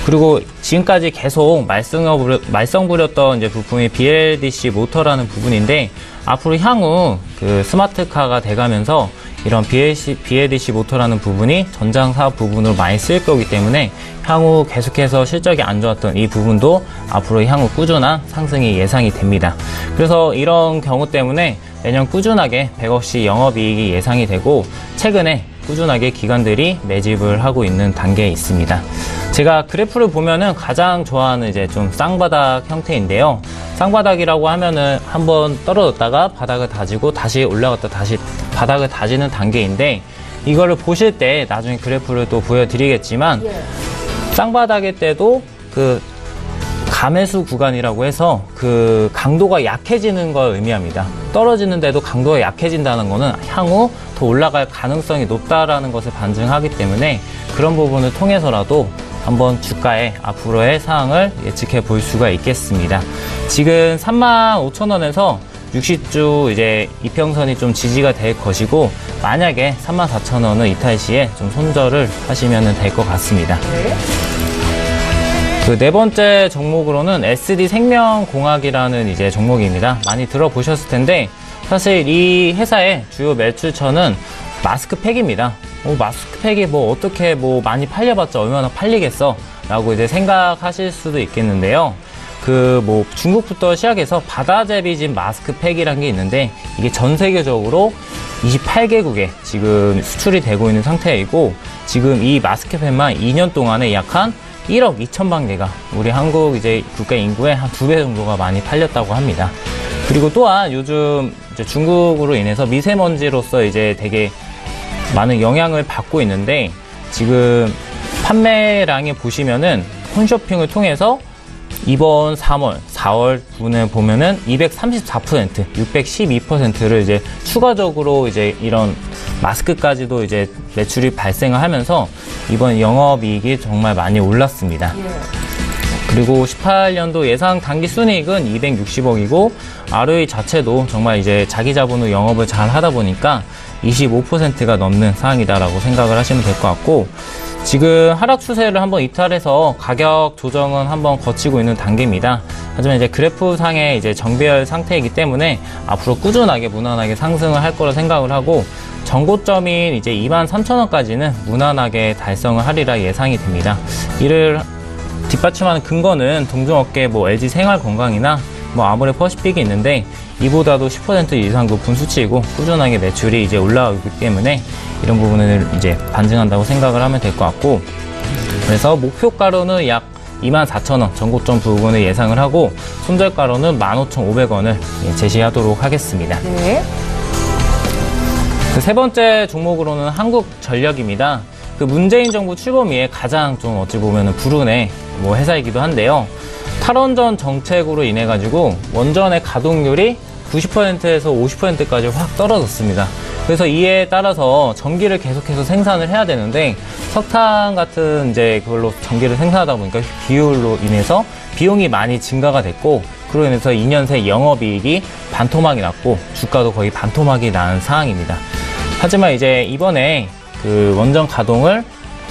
그리고 지금까지 계속 말썽 부렸던 이제 부품이 BLDC 모터라는 부분인데, 앞으로 향후 그 스마트카가 돼가면서 이런 BLDC 모터라는 부분이 전장 사업 부분으로 많이 쓰일 거기 때문에 향후 계속해서 실적이 안 좋았던 이 부분도 앞으로 향후 꾸준한 상승이 예상이 됩니다. 그래서 이런 경우 때문에 매년 꾸준하게 100억씩 영업이익이 예상이 되고, 최근에 꾸준하게 기관들이 매집을 하고 있는 단계에 있습니다. 제가 그래프를 보면은 가장 좋아하는 이제 좀 쌍바닥 형태인데요. 쌍바닥이라고 하면은 한번 떨어졌다가 바닥을 다지고 다시 올라갔다 다시 바닥을 다지는 단계인데, 이거를 보실 때 나중에 그래프를 또 보여드리겠지만, 쌍바닥일 때도 그 가매수 구간이라고 해서 그 강도가 약해지는 걸 의미합니다. 떨어지는데도 강도가 약해진다는 거는 향후 더 올라갈 가능성이 높다라는 것을 반증하기 때문에, 그런 부분을 통해서라도 한번 주가의 앞으로의 상황을 예측해 볼 수가 있겠습니다. 지금 35,000원에서 60주 이제 이평선이 좀 지지가 될 것이고, 만약에 34,000원을 이탈 시에 좀 손절을 하시면 될 것 같습니다. 그 네 번째 종목으로는 SD 생명공학이라는 이제 종목입니다. 많이 들어보셨을 텐데, 사실 이 회사의 주요 매출처는 마스크팩입니다. 마스크팩이 어떻게 많이 팔려봤자 얼마나 팔리겠어? 라고 이제 생각하실 수도 있겠는데요. 중국부터 시작해서 바다제비진 마스크팩이라는 게 있는데, 이게 전 세계적으로 28개국에 지금 수출이 되고 있는 상태이고, 지금 이 마스크팩만 2년 동안에 약 한 1억 2천만 개가 우리 한국 이제 국가 인구의 한 2배 정도가 많이 팔렸다고 합니다. 그리고 또한 요즘 이제 중국으로 인해서 미세먼지로서 이제 되게 많은 영향을 받고 있는데, 지금 판매량에 보시면은 홈쇼핑을 통해서 이번 4월 분을 보면은 234%, 612%를 이제 추가적으로 이제 이런 마스크까지도 이제 매출이 발생을 하면서 이번 영업이익이 정말 많이 올랐습니다. 그리고 18년도 예상 당기 순이익은 260억이고, ROE 자체도 정말 이제 자기 자본으로 영업을 잘 하다 보니까 25%가 넘는 상황이다라고 생각을 하시면 될 것 같고, 지금 하락 추세를 한번 이탈해서 가격 조정은 한번 거치고 있는 단계입니다. 하지만 이제 그래프상의 이제 정배열 상태이기 때문에 앞으로 꾸준하게 무난하게 상승을 할 거라 생각을 하고, 전고점인 이제 23,000원까지는 무난하게 달성을 하리라 예상이 됩니다. 이를 뒷받침하는 근거는 동종업계 LG 생활건강이나 아모레 퍼시픽이 있는데, 이보다도 10% 이상 높은 수치이고 꾸준하게 매출이 이제 올라오기 때문에 이런 부분을 이제 반증한다고 생각을 하면 될 것 같고, 그래서 목표가로는 약 24,000원 전고점 부분을 예상을 하고, 손절가로는 15,500원을 제시하도록 하겠습니다. 네. 그 세 번째 종목으로는 한국전력입니다. 그 문재인 정부 출범 이후에 가장 좀 어찌 보면은 불운의 뭐 회사이기도 한데요. 탈원전 정책으로 인해 가지고 원전의 가동률이 90%에서 50%까지 확 떨어졌습니다. 그래서 이에 따라서 전기를 계속해서 생산을 해야 되는데 석탄 같은 이제 그걸로 전기를 생산하다 보니까 비율로 인해서 비용이 많이 증가가 됐고, 그로 인해서 2년 새 영업이익이 반토막이 났고 주가도 거의 반토막이 난 상황입니다. 하지만 이제 이번에 그 원전 가동을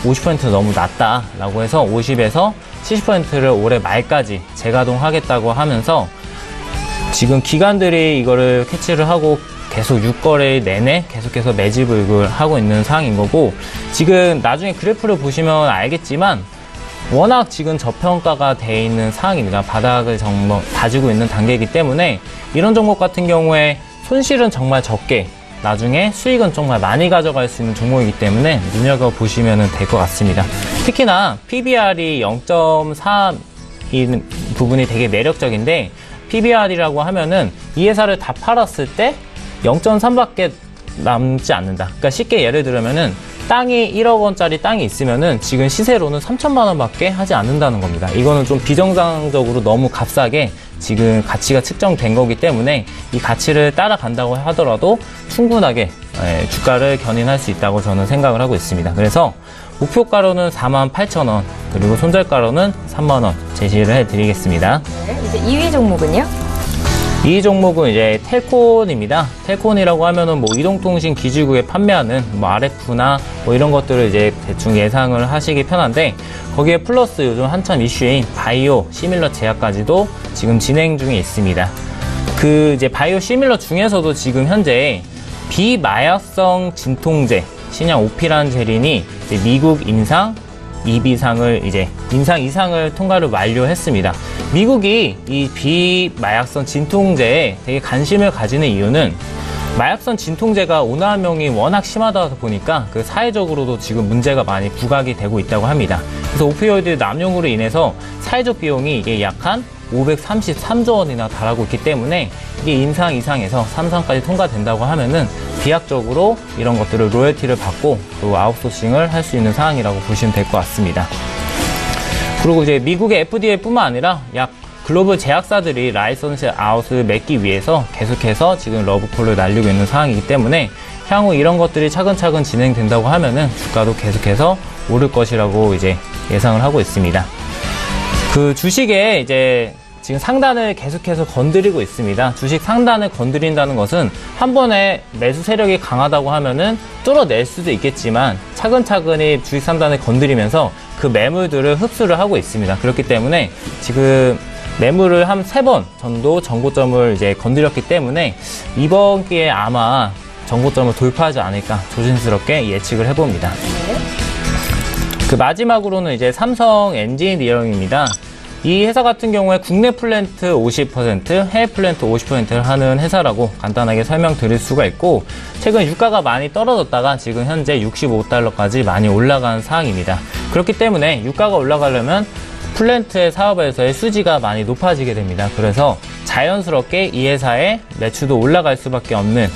50% 너무 낮다라고 해서 50에서 70%를 올해 말까지 재가동하겠다고 하면서 지금 기관들이 이거를 캐치를 하고 계속 6거래 내내 계속해서 매집을 하고 있는 상황인 거고, 지금 나중에 그래프를 보시면 알겠지만 워낙 지금 저평가가 돼 있는 상황입니다. 바닥을 정말 다지고 있는 단계이기 때문에 이런 종목 같은 경우에 손실은 정말 적게, 나중에 수익은 정말 많이 가져갈 수 있는 종목이기 때문에 눈여겨보시면 될 것 같습니다. 특히나 PBR이 0.3인 부분이 되게 매력적인데, PBR이라고 하면은 이 회사를 다 팔았을 때 0.3밖에 남지 않는다. 그러니까 쉽게 예를 들면은 땅이 1억 원짜리 땅이 있으면은 지금 시세로는 3천만 원밖에 하지 않는다는 겁니다. 이거는 좀 비정상적으로 너무 값싸게 지금 가치가 측정된 거기 때문에 이 가치를 따라간다고 하더라도 충분하게 주가를 견인할 수 있다고 저는 생각을 하고 있습니다. 그래서 목표가로는 48,000원, 그리고 손절가로는 3만원 제시를 해드리겠습니다. 네, 이제 2위 종목은요? 이 종목은 이제 텔콘입니다. 텔콘이라고 하면은 뭐 이동통신 기지국에 판매하는 뭐 RF나 뭐 이런 것들을 이제 대충 예상을 하시기 편한데, 거기에 플러스 요즘 한참 이슈인 바이오 시밀러 제약까지도 지금 진행 중에 있습니다. 그 이제 바이오 시밀러 중에서도 지금 현재 비마약성 진통제 신약 오피란제린이 이제 미국 임상 2비상을 이제 임상 2상을 통과를 완료했습니다. 미국이 이 비마약성 진통제에 되게 관심을 가지는 이유는 마약성 진통제가 오남용이 워낙 심하다 보니까 그 사회적으로도 지금 문제가 많이 부각이 되고 있다고 합니다. 그래서 오피오이드 남용으로 인해서 사회적 비용이 이게 약 한 533조 원이나 달하고 있기 때문에 이게 임상 이상에서 3상까지 통과된다고 하면은 비약적으로 이런 것들을 로열티를 받고 또 아웃소싱을 할 수 있는 상황이라고 보시면 될 것 같습니다. 그리고 이제 미국의 FDA뿐만 아니라 약 글로벌 제약사들이 라이선스 아웃을 맺기 위해서 계속해서 지금 러브콜을 날리고 있는 상황이기 때문에 향후 이런 것들이 차근차근 진행된다고 하면은 주가도 계속해서 오를 것이라고 이제 예상을 하고 있습니다. 그 주식에 이제 지금 상단을 계속해서 건드리고 있습니다. 주식 상단을 건드린다는 것은 한 번에 매수 세력이 강하다고 하면은 뚫어낼 수도 있겠지만 차근차근히 주식 상단을 건드리면서 그 매물들을 흡수를 하고 있습니다. 그렇기 때문에 지금 매물을 한 3번 정도 전고점을 이제 건드렸기 때문에 이번 기회에 아마 전고점을 돌파하지 않을까 조심스럽게 예측을 해봅니다. 그 마지막으로는 이제 삼성 엔지니어링입니다. 이 회사 같은 경우에 국내 플랜트 50%, 해외 플랜트 50%를 하는 회사라고 간단하게 설명드릴 수가 있고, 최근 유가가 많이 떨어졌다가 지금 현재 65달러까지 많이 올라간 상황입니다. 그렇기 때문에 유가가 올라가려면 플랜트의 사업에서의 수지가 많이 높아지게 됩니다. 그래서 자연스럽게 이 회사의 매출도 올라갈 수밖에 없는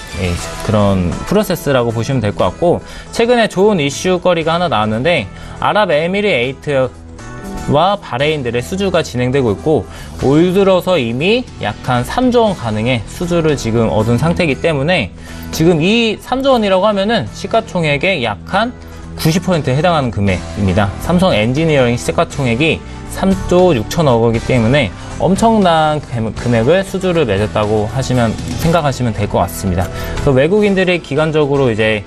그런 프로세스라고 보시면 될 것 같고, 최근에 좋은 이슈거리가 하나 나왔는데 아랍에미리에이트와 바레인들의 수주가 진행되고 있고, 올 들어서 이미 약 한 3조 원 가능의 수주를 지금 얻은 상태이기 때문에 지금 이 3조 원이라고 하면은 시가총액의 약 한 90%에 해당하는 금액입니다. 삼성 엔지니어링 시가총액이 3조 6천억 원이기 때문에 엄청난 금액을 수주를 맺었다고 생각하시면 될 것 같습니다. 그래서 외국인들이 기간적으로 이제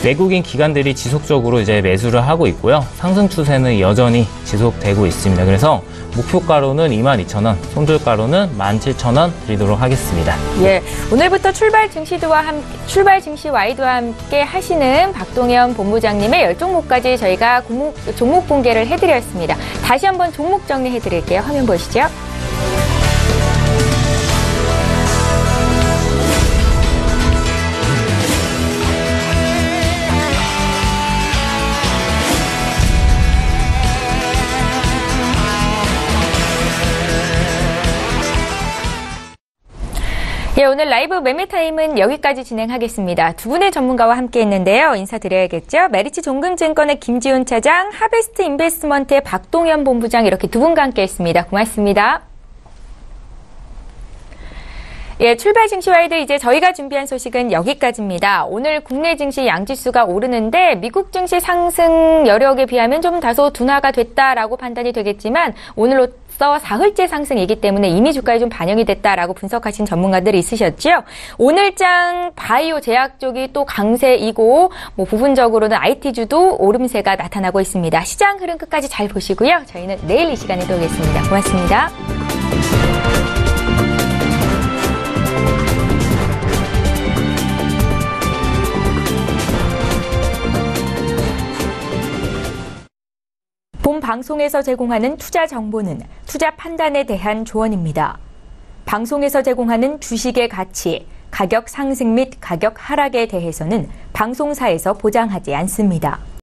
외국인 기관들이 지속적으로 이제 매수를 하고 있고요. 상승 추세는 여전히 지속되고 있습니다. 그래서 목표가로는 22,000원, 손절가로는 17,000원 드리도록 하겠습니다. 예, 오늘부터 출발 증시 와이드와 함께 하시는 박동현 본부장님의 10종목까지 저희가 종목 공개를 해드렸습니다. 다시 한번 종목 정리해드릴게요. 화면 보시죠. 예, 오늘 라이브 매매타임은 여기까지 진행하겠습니다. 두 분의 전문가와 함께 했는데요. 인사드려야겠죠. 메리츠 종금증권의 김지훈 차장, 하베스트 인베스트먼트의 박동현 본부장 이렇게 두 분과 함께 했습니다. 고맙습니다. 예, 출발 증시와이드 이제 저희가 준비한 소식은 여기까지입니다. 오늘 국내 증시 양지수가 오르는데 미국 증시 상승 여력에 비하면 좀 다소 둔화가 됐다라고 판단이 되겠지만 오늘로써 사흘째 상승이기 때문에 이미 주가에 좀 반영이 됐다라고 분석하신 전문가들이 있으셨죠. 오늘장 바이오 제약 쪽이 또 강세이고 부분적으로는 IT주도 오름세가 나타나고 있습니다. 시장 흐름 끝까지 잘 보시고요. 저희는 내일 이 시간에 또 오겠습니다. 고맙습니다. 본 방송에서 제공하는 투자 정보는 투자 판단에 대한 조언입니다. 방송에서 제공하는 주식의 가치, 가격 상승 및 가격 하락에 대해서는 방송사에서 보장하지 않습니다.